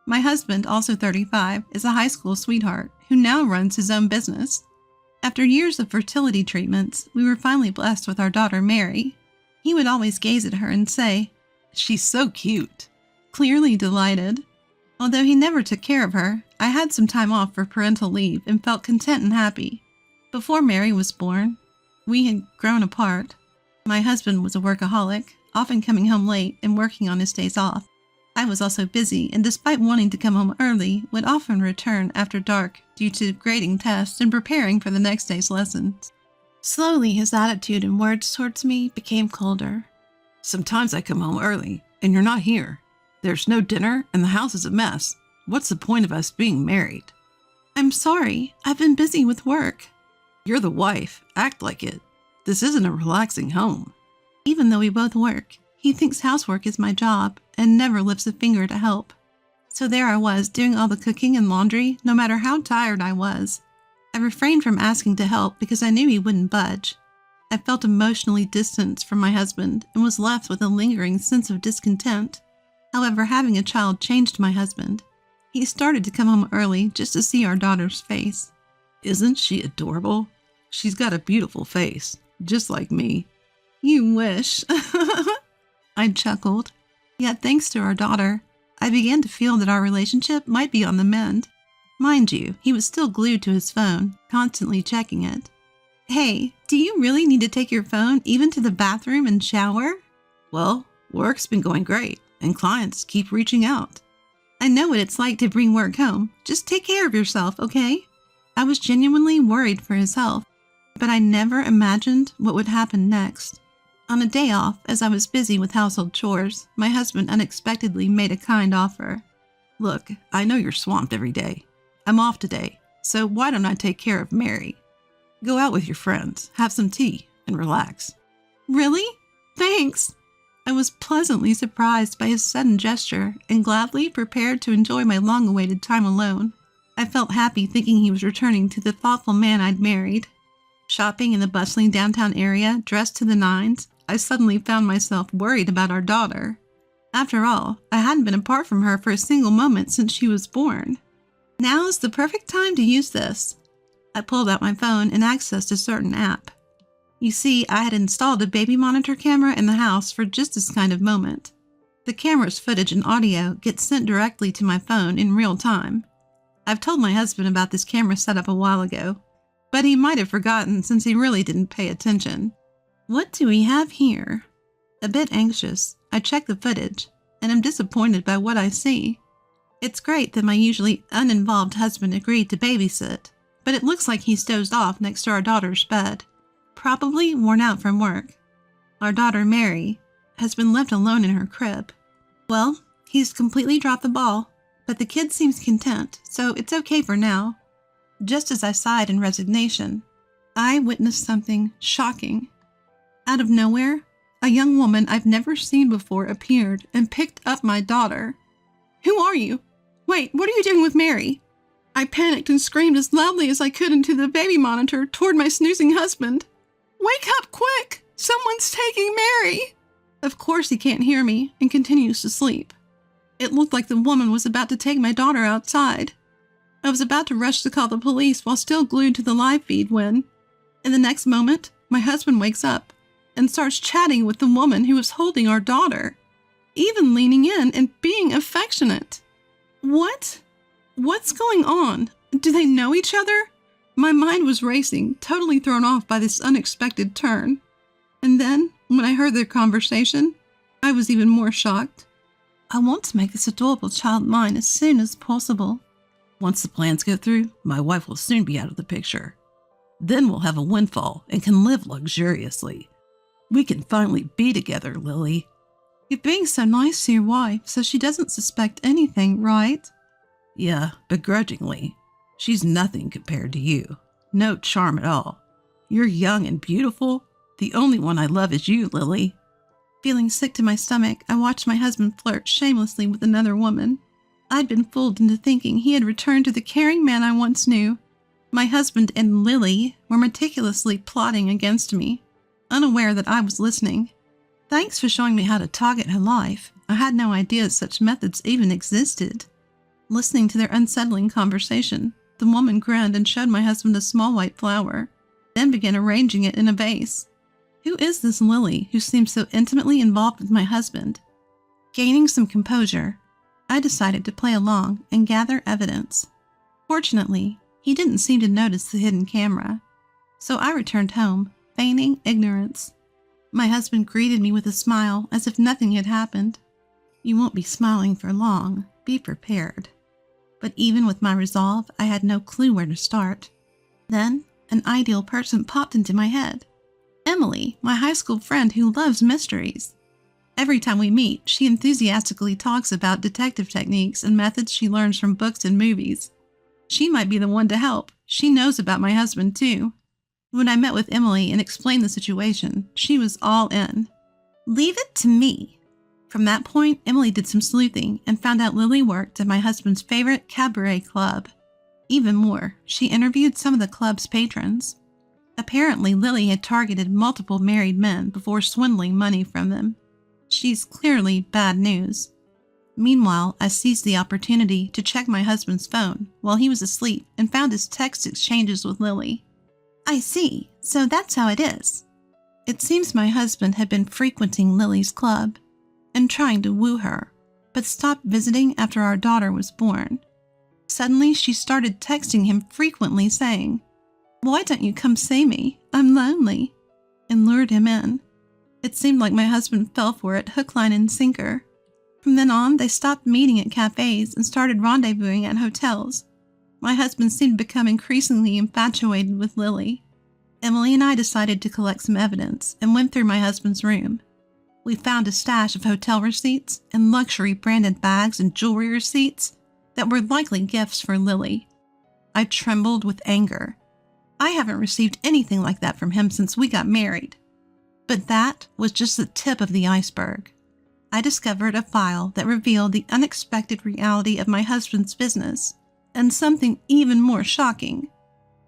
B: My husband, also 35, is a high school sweetheart who now runs his own business. After years of fertility treatments, we were finally blessed with our daughter, Mary. He would always gaze at her and say, "She's so cute," clearly delighted. Although he never took care of her, I had some time off for parental leave and felt content and happy. Before Mary was born, we had grown apart. My husband was a workaholic, often coming home late and working on his days off. I was also busy, and despite wanting to come home early, would often return after dark due to grading tests and preparing for the next day's lessons. Slowly, his attitude and words towards me became colder. Sometimes I come home early, and you're not here. There's no dinner, and the house is a mess. What's the point of us being married? I'm sorry. I've been busy with work. You're the wife. Act like it. This isn't a relaxing home. Even though we both work, he thinks housework is my job and never lifts a finger to help. So there I was, doing all the cooking and laundry, no matter how tired I was. I refrained from asking to help because I knew he wouldn't budge. I felt emotionally distanced from my husband and was left with a lingering sense of discontent. However, having a child changed my husband. He started to come home early just to see our daughter's face. Isn't she adorable? She's got a beautiful face, just like me. You wish. I chuckled. Yet thanks to our daughter, I began to feel that our relationship might be on the mend. Mind you, he was still glued to his phone, constantly checking it. Hey, do you really need to take your phone even to the bathroom and shower? Well, Work's been going great, and clients keep reaching out.
A: I know what it's like to bring work home. Just take care of yourself, okay? I was genuinely worried for his health, but I never imagined what would happen next. On a day off, as I was busy with household chores, my husband unexpectedly made a kind offer.
B: Look, I know you're swamped every day. I'm off today, so why don't I take care of Mary? Go out with your friends, have some tea, and relax.
A: Really? Thanks. I was pleasantly surprised by his sudden gesture and gladly prepared to enjoy my long-awaited time alone. I felt happy thinking he was returning to the thoughtful man I'd married. Shopping in the bustling downtown area, dressed to the nines, I suddenly found myself worried about our daughter. After all, I hadn't been apart from her for a single moment since she was born. Now is the perfect time to use this. I pulled out my phone and accessed a certain app. You see, I had installed a baby monitor camera in the house for just this kind of moment. The camera's footage and audio get sent directly to my phone in real time. I've told my husband about this camera setup a while ago, but he might have forgotten since he really didn't pay attention. What do we have here? A bit anxious, I check the footage, and am disappointed by what I see. It's great that my usually uninvolved husband agreed to babysit, but it looks like he's dozed off next to our daughter's bed, probably worn out from work. Our daughter, Mary, has been left alone in her crib. Well, he's completely dropped the ball, but the kid seems content, so it's okay for now. Just as I sighed in resignation, I witnessed something shocking. Out of nowhere, a young woman I've never seen before appeared and picked up my daughter. Who are you? Wait, what are you doing with Mary? I panicked and screamed as loudly as I could into the baby monitor toward my snoozing husband. Wake up quick! Someone's taking Mary! Of course he can't hear me and continues to sleep. It looked like the woman was about to take my daughter outside. I was about to rush to call the police while still glued to the live feed when, in the next moment, my husband wakes up and starts chatting with the woman who was holding our daughter, even leaning in and being affectionate. What? What's going on? Do they know each other? My mind was racing, totally thrown off by this unexpected turn. And then, when I heard their conversation, I was even more shocked. I want to make this adorable child mine as soon as possible.
B: Once the plans go through, my wife will soon be out of the picture. Then we'll have a windfall and can live luxuriously. We can finally be together, Lily.
A: You're being so nice to your wife, so she doesn't suspect anything, right?
B: Yeah, begrudgingly. She's nothing compared to you. No charm at all. You're young and beautiful. The only one I love is you, Lily.
A: Feeling sick to my stomach, I watched my husband flirt shamelessly with another woman. I'd been fooled into thinking he had returned to the caring man I once knew. My husband and Lily were meticulously plotting against me, unaware that I was listening. Thanks for showing me how to target her life. I had no idea such methods even existed. Listening to their unsettling conversation, the woman grinned and showed my husband a small white flower, then began arranging it in a vase. Who is this Lily who seems so intimately involved with my husband? Gaining some composure, I decided to play along and gather evidence. Fortunately, he didn't seem to notice the hidden camera, so I returned home, feigning ignorance. My husband greeted me with a smile as if nothing had happened. You won't be smiling for long. Be prepared. But even with my resolve, I had no clue where to start. Then, an ideal person popped into my head. Emily, my high school friend who loves mysteries. Every time we meet, she enthusiastically talks about detective techniques and methods she learns from books and movies. She might be the one to help. She knows about my husband, too. When I met with Emily and explained the situation, she was all in. Leave it to me. From that point, Emily did some sleuthing and found out Lily worked at my husband's favorite cabaret club. Even more, she interviewed some of the club's patrons. Apparently, Lily had targeted multiple married men before swindling money from them. She's clearly bad news. Meanwhile, I seized the opportunity to check my husband's phone while he was asleep and found his text exchanges with Lily. I see, so that's how it is. It seems my husband had been frequenting Lily's club and trying to woo her, but stopped visiting after our daughter was born. Suddenly, she started texting him frequently saying, "Why don't you come see me? I'm lonely," and lured him in. It seemed like my husband fell for it hook, line, and sinker. From then on, they stopped meeting at cafes and started rendezvousing at hotels. My husband seemed to become increasingly infatuated with Lily. Emily and I decided to collect some evidence and went through my husband's room. We found a stash of hotel receipts and luxury branded bags and jewelry receipts that were likely gifts for Lily. I trembled with anger. I haven't received anything like that from him since we got married. But that was just the tip of the iceberg. I discovered a file that revealed the unexpected reality of my husband's business, and something even more shocking.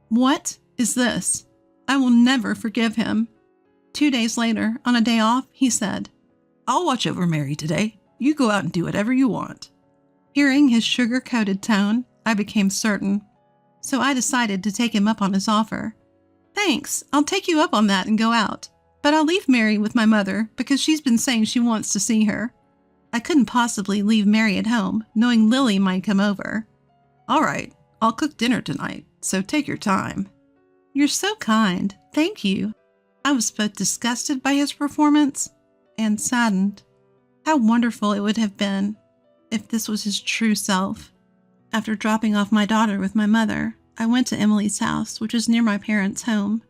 A: What is this? I will never forgive him. 2 days later, on a day off, he said,
B: "I'll watch over Mary today. You go out and do whatever you want."
A: Hearing his sugar-coated tone, I became certain. So I decided to take him up on his offer. "Thanks, I'll take you up on that and go out. But I'll leave Mary with my mother because she's been saying she wants to see her." I couldn't possibly leave Mary at home, knowing Lily might come over.
B: "All right, I'll cook dinner tonight, so take your time."
A: "You're so kind. Thank you." I was both disgusted by his performance and saddened. How wonderful it would have been if this was his true self. After dropping off my daughter with my mother, I went to Emily's house, which was near my parents' home.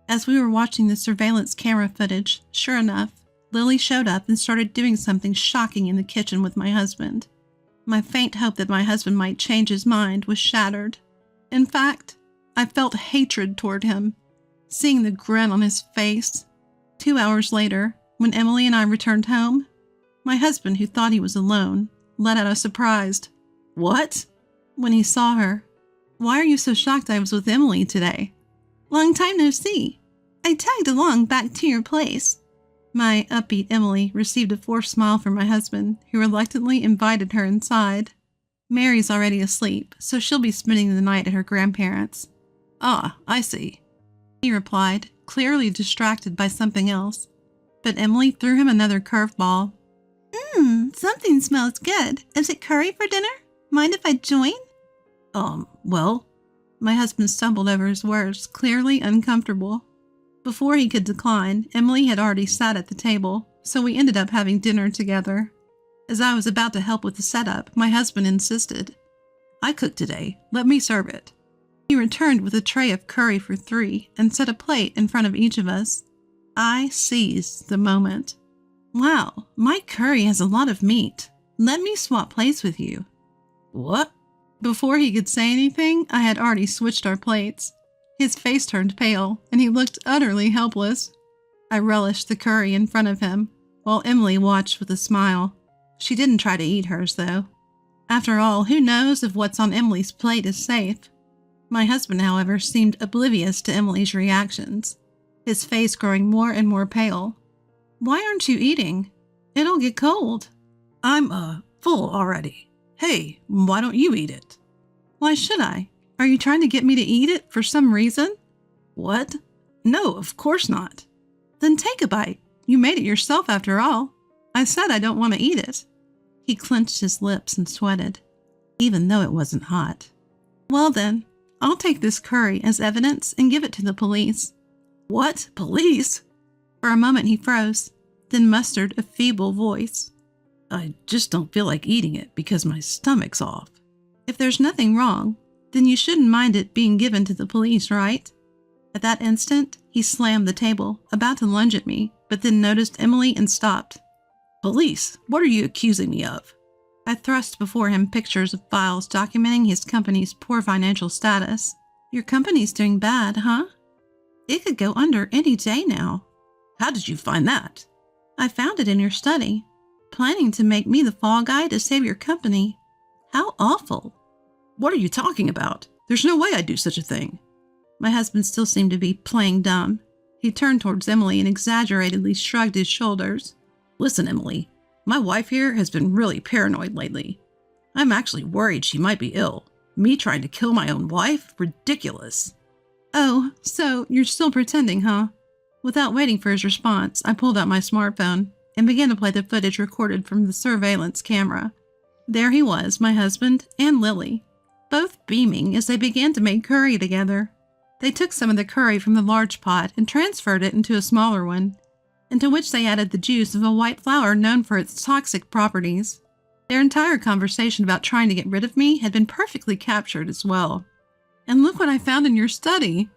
A: As we were watching the surveillance camera footage, sure enough, Lily showed up and started doing something shocking in the kitchen with my husband. My faint hope that my husband might change his mind was shattered. In fact, I felt hatred toward him, seeing the grin on his face. 2 hours later, when Emily and I returned home, my husband, who thought he was alone, let out a surprised, "What?" when he saw her. "Why are you so shocked I was with Emily today?" "Long time no see. I tagged along back to your place." My upbeat Emily received a forced smile from my husband, who reluctantly invited her inside. "Mary's already asleep, so she'll be spending the night at her grandparents'."
B: "Ah, I see,"
A: he replied, clearly distracted by something else. But Emily threw him another curveball. Something smells good. Is it curry for dinner? Mind if I join?"
B: Well,
A: My husband stumbled over his words, clearly uncomfortable. Before he could decline, Emily had already sat at the table, so we ended up having dinner together. As I was about to help with the setup, my husband insisted.
B: "I cooked today. Let me serve it."
A: He returned with a tray of curry for 3 and set a plate in front of each of us. I seized the moment. "Wow, my curry has a lot of meat. Let me swap plates with you."
B: "What?"
A: Before he could say anything, I had already switched our plates. His face turned pale, and he looked utterly helpless. I relished the curry in front of him, while Emily watched with a smile. She didn't try to eat hers, though. After all, who knows if what's on Emily's plate is safe? My husband, however, seemed oblivious to Emily's reactions, his face growing more and more pale. "Why aren't you eating? It'll get cold."
B: "I'm, full already. Hey, why don't you eat it?"
A: "Why should I? Are you trying to get me to eat it for some reason?"
B: "What? No, of course not."
A: "Then take a bite. You made it yourself after all. I said I don't want to eat it." He clenched his lips and sweated, even though it wasn't hot. "Well then, I'll take this curry as evidence and give it to the police."
B: "What? Police?"
A: For a moment he froze, then mustered a feeble voice.
B: "I just don't feel like eating it because my stomach's off."
A: "If there's nothing wrong, then you shouldn't mind it being given to the police, right?" At that instant, he slammed the table, about to lunge at me, but then noticed Emily and stopped.
B: "Police? What are you accusing me of?"
A: I thrust before him pictures of files documenting his company's poor financial status. "Your company's doing bad, huh? It could go under any day now."
B: "How did you find that?"
A: "I found it in your study. Planning to make me the fall guy to save your company. How awful."
B: "What are you talking about? There's no way I'd do such a thing."
A: My husband still seemed to be playing dumb. He turned towards Emily and exaggeratedly shrugged his shoulders.
B: "Listen, Emily, my wife here has been really paranoid lately. I'm actually worried she might be ill. Me trying to kill my own wife? Ridiculous."
A: "Oh, so you're still pretending, huh?" Without waiting for his response, I pulled out my smartphone and began to play the footage recorded from the surveillance camera. There he was, my husband and Lily, both beaming as they began to make curry together. They took some of the curry from the large pot and transferred it into a smaller one.
B: and to which they added the juice of a white flower known for its toxic properties. Their entire conversation about trying to get rid of me had been perfectly captured as well. "And look what I found in your study,"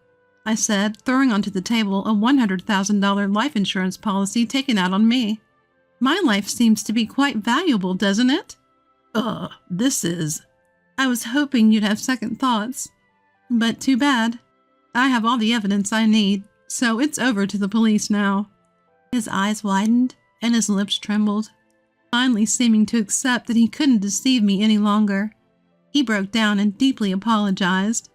B: I said, throwing onto the table a $100,000 life insurance policy taken out on me. "My life seems to be quite valuable, doesn't it?" This is... I was hoping you'd have second thoughts. But too bad. I have all the evidence I need, so it's over to the police now." His eyes widened and his lips trembled, finally seeming to accept that he couldn't deceive me any longer. He broke down and deeply apologized.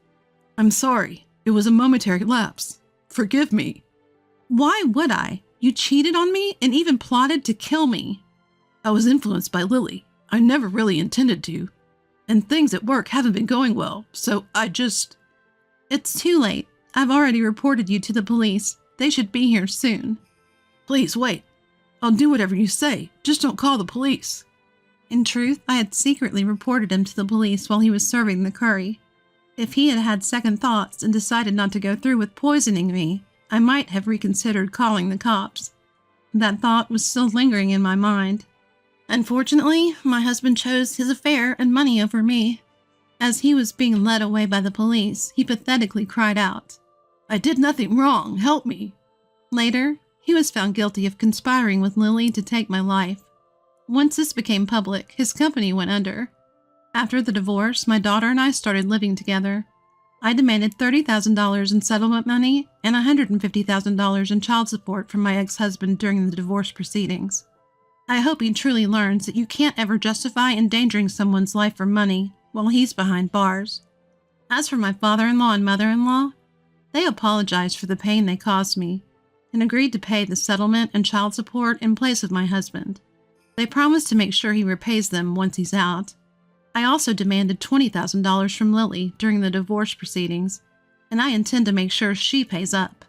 B: "I'm sorry. It was a momentary lapse. Forgive me." "Why would I? You cheated on me and even plotted to kill me." "I was influenced by Lily. I never really intended to. And things at work haven't been going well, so I just..." "It's too late. I've already reported you to the police. They should be here soon." "Please wait. I'll do whatever you say. Just don't call the police." In truth, I had secretly reported him to the police while he was serving the curry. If he had had second thoughts and decided not to go through with poisoning me, I might have reconsidered calling the cops. That thought was still lingering in my mind. Unfortunately, my husband chose his affair and money over me. As he was being led away by the police, he pathetically cried out, "I did nothing wrong. Help me." Later, he was found guilty of conspiring with Lily to take my life. Once this became public, his company went under. After the divorce, my daughter and I started living together. I demanded $30,000 in settlement money and $150,000 in child support from my ex-husband during the divorce proceedings. I hope he truly learns that you can't ever justify endangering someone's life for money while he's behind bars. As for my father-in-law and mother-in-law, they apologized for the pain they caused me and agreed to pay the settlement and child support in place of my husband. They promised to make sure he repays them once he's out. I also demanded $20,000 from Lily during the divorce proceedings, and I intend to make sure she pays up.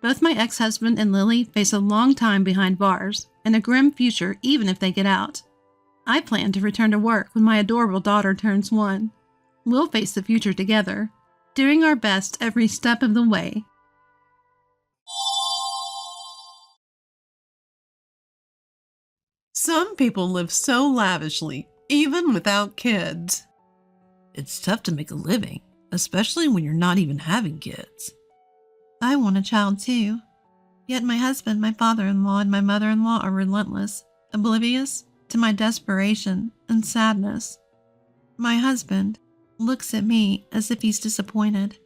B: Both my ex-husband and Lily face a long time behind bars and a grim future even if they get out. I plan to return to work when my adorable daughter turns 1. We'll face the future together, doing our best every step of the way.
F: Some people live so lavishly, even without kids.
B: It's tough to make a living, especially when you're not even having kids. I want a child too. Yet my husband, my father-in-law, and my mother-in-law are relentless, oblivious to my desperation and sadness. My husband looks at me as if he's disappointed.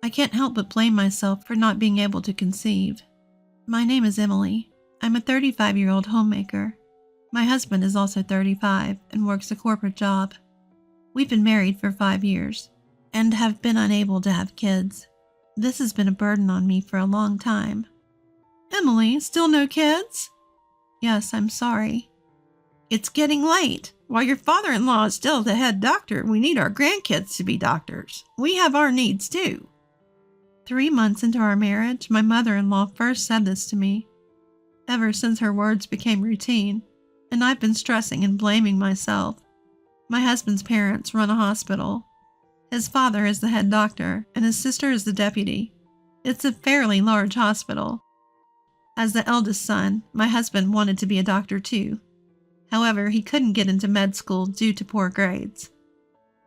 B: I can't help but blame myself for not being able to conceive. My name is Emily. I'm a 35-year-old homemaker. My husband is also 35 and works a corporate job. We've been married for 5 years and have been unable to have kids. This has been a burden on me for a long time.
F: Emily, still no kids?
B: Yes, I'm sorry.
F: It's getting late. While your father-in-law is still the head doctor, we need our grandkids to be doctors. We have our needs too.
B: 3 months into our marriage, my mother-in-law first said this to me. Ever since her words became routine, and I've been stressing and blaming myself. My husband's parents run a hospital. His father is the head doctor, and his sister is the deputy. It's a fairly large hospital. As the eldest son, my husband wanted to be a doctor too. However, he couldn't get into med school due to poor grades.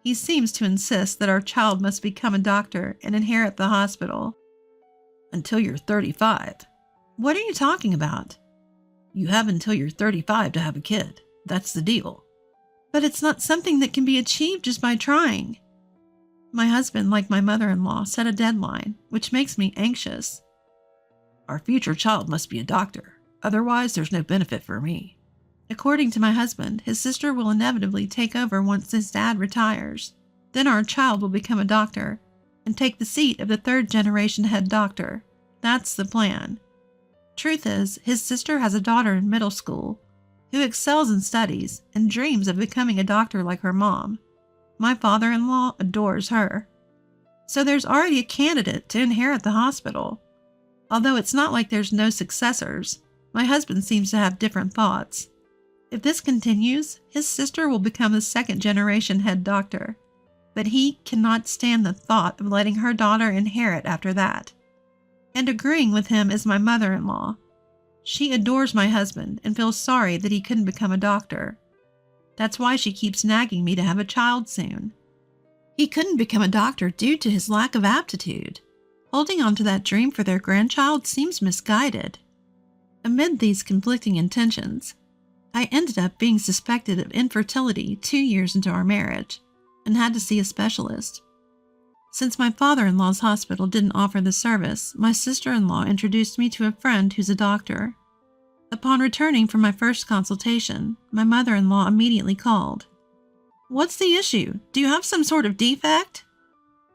B: He seems to insist that our child must become a doctor and inherit the hospital.
F: Until you're 35.
B: What are you talking about?
F: You have until you're 35 to have a kid. That's the deal.
B: But it's not something that can be achieved just by trying. My husband, like my mother-in-law, set a deadline, which makes me anxious.
F: Our future child must be a doctor. Otherwise, there's no benefit for me.
B: According to my husband, his sister will inevitably take over once his dad retires. Then our child will become a doctor and take the seat of the third-generation head doctor. That's the plan. Truth is, his sister has a daughter in middle school who excels in studies and dreams of becoming a doctor like her mom. My father-in-law adores her. So there's already a candidate to inherit the hospital. Although it's not like there's no successors, my husband seems to have different thoughts. If this continues, his sister will become the second-generation head doctor, but he cannot stand the thought of letting her daughter inherit after that. And agreeing with him is my mother-in-law.
F: She adores my husband and feels sorry that he couldn't become a doctor. That's why she keeps nagging me to have a child soon. He couldn't become a doctor due to his lack of aptitude. Holding on to that dream for their grandchild seems misguided. Amid these conflicting intentions, I ended up being suspected of infertility 2 years into our marriage and had to see a specialist. Since my father-in-law's hospital didn't offer the service, my sister-in-law introduced me to a friend who's a doctor. Upon returning from my first consultation, my mother-in-law immediately called. "What's the issue? Do you have some sort of defect?"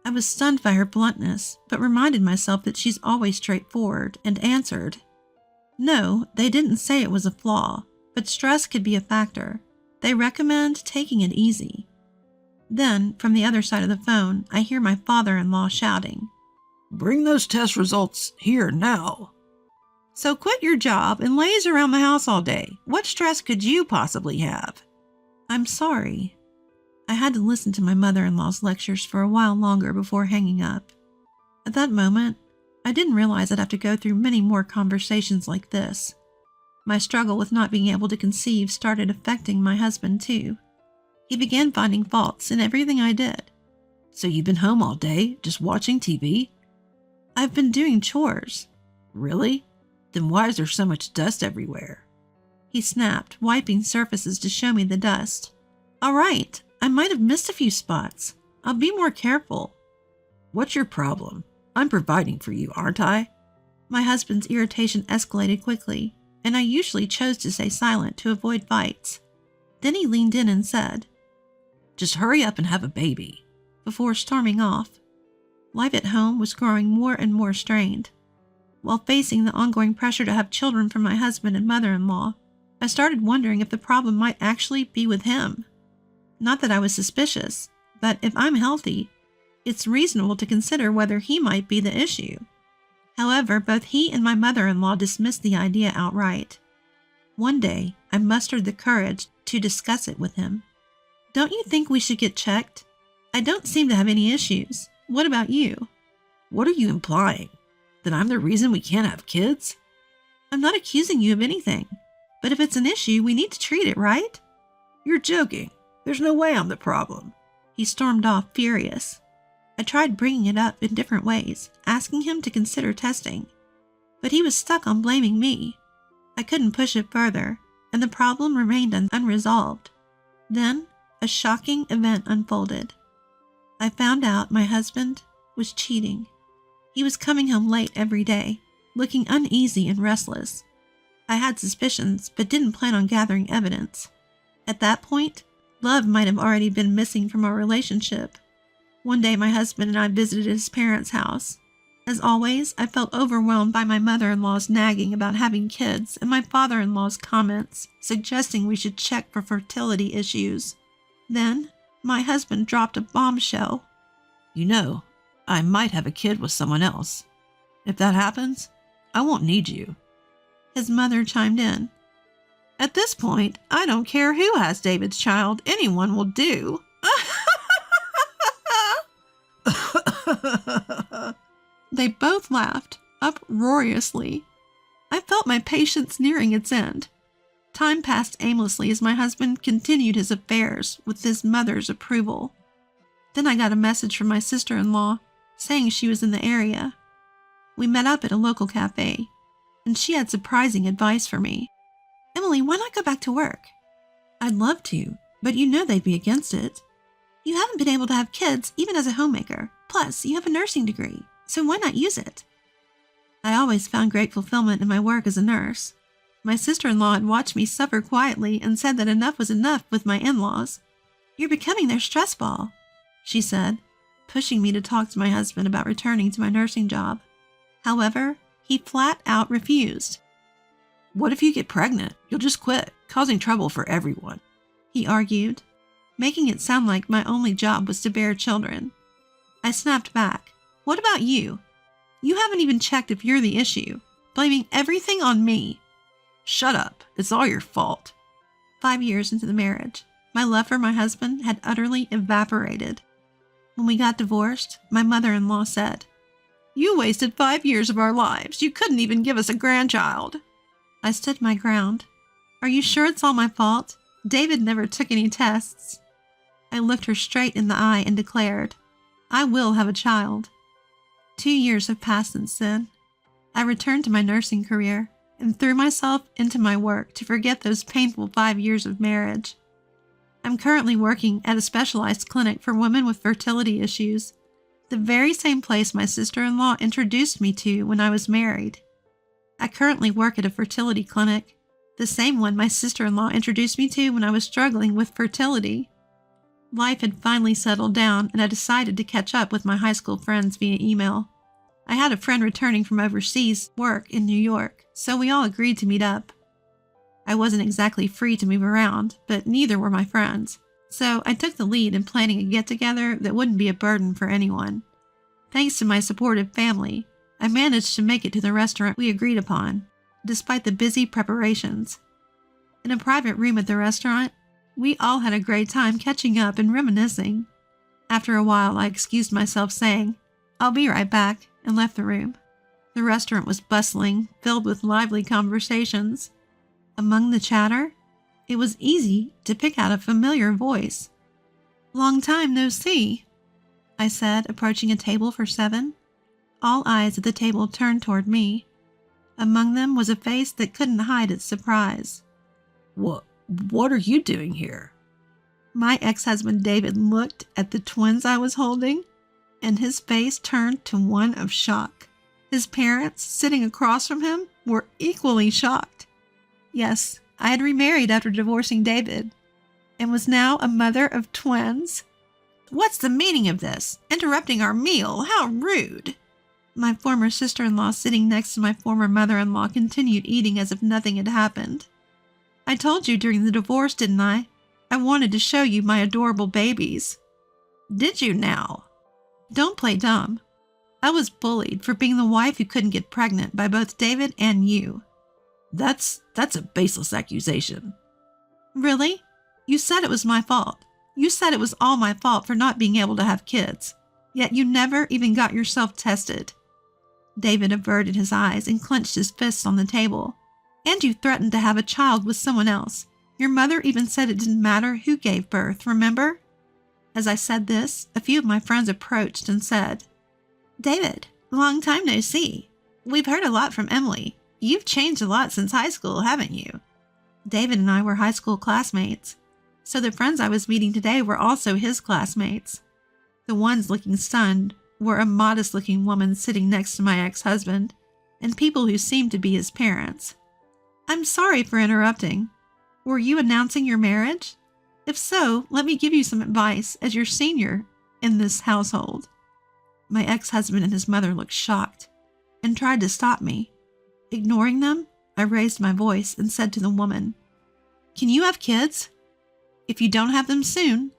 F: I was stunned by her bluntness, but reminded myself that she's always straightforward and answered, "No, they didn't say it was a flaw, but stress could be a factor. They recommend taking it easy." Then, from the other side of the phone, I hear my father-in-law shouting,
B: Bring those test results here now.
F: "So quit your job and laze around the house all day. What stress could you possibly have?" I'm sorry. I had to listen to my mother-in-law's lectures for a while longer before hanging up. At that moment, I didn't realize I'd have to go through many more conversations like this. My struggle with not being able to conceive started affecting my husband too. He began finding faults in everything I did.
B: So you've been home all day, just watching TV?
F: I've been doing chores.
B: Really? Then why is there so much dust everywhere?
F: He snapped, wiping surfaces to show me the dust. All right, I might have missed a few spots. I'll be more careful.
B: What's your problem? I'm providing for you, aren't I?
F: My husband's irritation escalated quickly, and I usually chose to stay silent to avoid fights. Then he leaned in and said,
B: Just hurry up and have a baby.
F: Before storming off. Life at home was growing more and more strained. While facing the ongoing pressure to have children from my husband and mother-in-law, I started wondering if the problem might actually be with him. Not that I was suspicious, but if I'm healthy, it's reasonable to consider whether he might be the issue. However, both he and my mother-in-law dismissed the idea outright. One day, I mustered the courage to discuss it with him. Don't you think we should get checked? I don't seem to have any issues. What about you?
B: What are you implying? That I'm the reason we can't have kids?
F: I'm not accusing you of anything, but if it's an issue, we need to treat it, right?
B: You're joking. There's no way I'm the problem.
F: He stormed off, furious. I tried bringing it up in different ways, asking him to consider testing, but he was stuck on blaming me. I couldn't push it further, and the problem remained unresolved. Then, a shocking event unfolded. I found out my husband was cheating. He was coming home late every day, looking uneasy and restless. I had suspicions, but didn't plan on gathering evidence. At that point, love might have already been missing from our relationship. One day, my husband and I visited his parents' house. As always, I felt overwhelmed by my mother-in-law's nagging about having kids and my father-in-law's comments suggesting we should check for fertility issues. Then, my husband dropped a bombshell.
B: You know, I might have a kid with someone else. If that happens, I won't need you.
F: His mother chimed in. At this point, I don't care who has David's child. Anyone will do. They both laughed, uproariously. I felt my patience nearing its end. Time passed aimlessly as my husband continued his affairs with his mother's approval. Then I got a message from my sister-in-law saying she was in the area. We met up at a local cafe, and she had surprising advice for me. Emily, why not go back to work? I'd love to, but you know they'd be against it. You haven't been able to have kids even as a homemaker. Plus, you have a nursing degree, so why not use it? I always found great fulfillment in my work as a nurse. My sister-in-law had watched me suffer quietly and said that enough was enough with my in-laws. You're becoming their stress ball, she said, pushing me to talk to my husband about returning to my nursing job. However, he flat out refused.
B: What if you get pregnant? You'll just quit, causing trouble for everyone,
F: he argued, making it sound like my only job was to bear children. I snapped back. What about you? You haven't even checked if you're the issue, blaming everything on me.
B: Shut up. It's all your fault.
F: 5 years into the marriage, my love for my husband had utterly evaporated. When we got divorced, my mother-in-law said, You wasted 5 years of our lives. You couldn't even give us a grandchild. I stood my ground. Are you sure it's all my fault? David never took any tests. I looked her straight in the eye and declared, I will have a child. 2 years have passed since then. I returned to my nursing career and threw myself into my work to forget those painful 5 years of marriage. I'm currently working at a specialized clinic for women with fertility issues, the very same place my sister-in-law introduced me to when I was married. I currently work at a fertility clinic, the same one my sister-in-law introduced me to when I was struggling with fertility. Life had finally settled down, and I decided to catch up with my high school friends via email. I had a friend returning from overseas work in New York, so we all agreed to meet up. I wasn't exactly free to move around, but neither were my friends, so I took the lead in planning a get-together that wouldn't be a burden for anyone. Thanks to my supportive family, I managed to make it to the restaurant we agreed upon, despite the busy preparations. In a private room at the restaurant, we all had a great time catching up and reminiscing. After a while, I excused myself saying, I'll be right back, and left the room. The restaurant was bustling, filled with lively conversations. Among the chatter, it was easy to pick out a familiar voice. Long time no see, I said, approaching a table for 7. All eyes at the table turned toward me. Among them was a face that couldn't hide its surprise.
B: What are you doing here?
F: My ex-husband David looked at the twins I was holding, and his face turned to one of shock. His parents, sitting across from him, were equally shocked. Yes, I had remarried after divorcing David, and was now a mother of twins.
A: What's the meaning of this? Interrupting our meal? How rude!
F: My former sister-in-law, sitting next to my former mother-in-law, continued eating as if nothing had happened. I told you during the divorce, didn't I? I wanted to show you my adorable babies.
A: Did you now?
F: Don't play dumb. I was bullied for being the wife who couldn't get pregnant by both David and you.
B: That's a baseless accusation.
F: Really? You said it was my fault. You said it was all my fault for not being able to have kids. Yet you never even got yourself tested. David averted his eyes and clenched his fists on the table. And you threatened to have a child with someone else. Your mother even said it didn't matter who gave birth, remember? As I said this, a few of my friends approached and said,
A: David, long time no see. We've heard a lot from Emily. You've changed a lot since high school, haven't you?
F: David and I were high school classmates, so the friends I was meeting today were also his classmates. The ones looking stunned were a modest-looking woman sitting next to my ex-husband, and people who seemed to be his parents. I'm sorry for interrupting. Were you announcing your marriage? If so, let me give you some advice as your senior in this household. My ex-husband and his mother looked shocked and tried to stop me. Ignoring them, I raised my voice and said to the woman, Can you have kids? If you don't have them soon,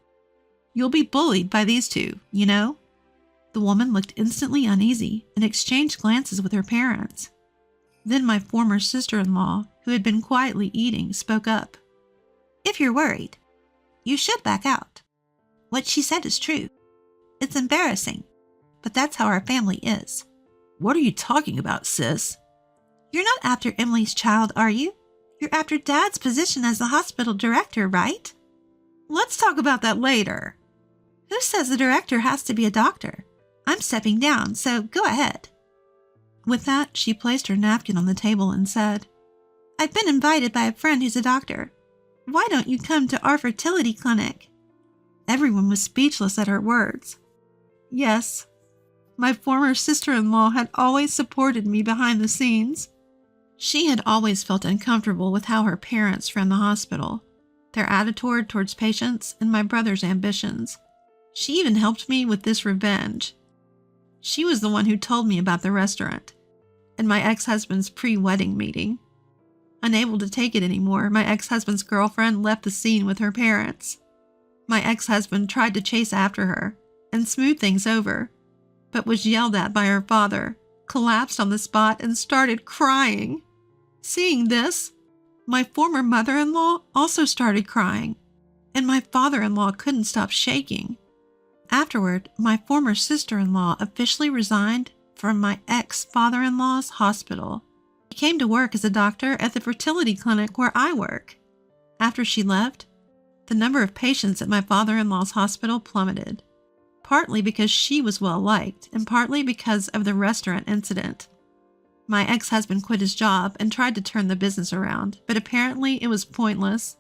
F: you'll be bullied by these two, you know? The woman looked instantly uneasy and exchanged glances with her parents. Then my former sister-in-law, who had been quietly eating, spoke up.
A: If you're worried, you should back out. What she said is true. It's embarrassing, but that's how our family is.
B: What are you talking about, sis?
A: You're not after Emily's child, are you? You're after Dad's position as the hospital director, right?
F: Let's talk about that later.
A: Who says the director has to be a doctor? I'm stepping down, so go ahead.
F: With that, she placed her napkin on the table and said,
A: I've been invited by a friend who's a doctor. Why don't you come to our fertility clinic?
F: Everyone was speechless at her words. Yes, my former sister-in-law had always supported me behind the scenes. She had always felt uncomfortable with how her parents ran the hospital, their attitude towards patients, and my brother's ambitions. She even helped me with this revenge. She was the one who told me about the restaurant and my ex-husband's pre-wedding meeting. Unable to take it anymore, my ex-husband's girlfriend left the scene with her parents. My ex-husband tried to chase after her and smooth things over, but was yelled at by her father, collapsed on the spot, and started crying. Seeing this, my former mother-in-law also started crying, and my father-in-law couldn't stop shaking. Afterward, my former sister-in-law officially resigned from my ex-father-in-law's hospital. She came to work as a doctor at the fertility clinic where I work. After she left, the number of patients at my father-in-law's hospital plummeted, partly because she was well-liked and partly because of the restaurant incident. My ex-husband quit his job and tried to turn the business around, but apparently it was pointless.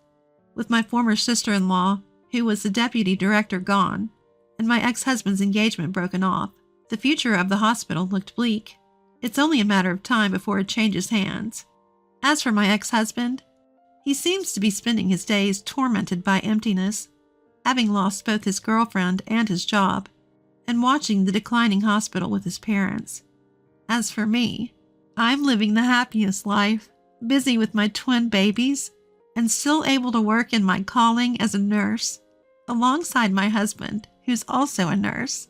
F: With my former sister-in-law, who was the deputy director, gone, and my ex-husband's engagement broken off, the future of the hospital looked bleak. It's only a matter of time before it changes hands. As for my ex-husband, he seems to be spending his days tormented by emptiness, having lost both his girlfriend and his job, and watching the declining hospital with his parents. As for me, I'm living the happiest life, busy with my twin babies, and still able to work in my calling as a nurse, alongside my husband, who's also a nurse.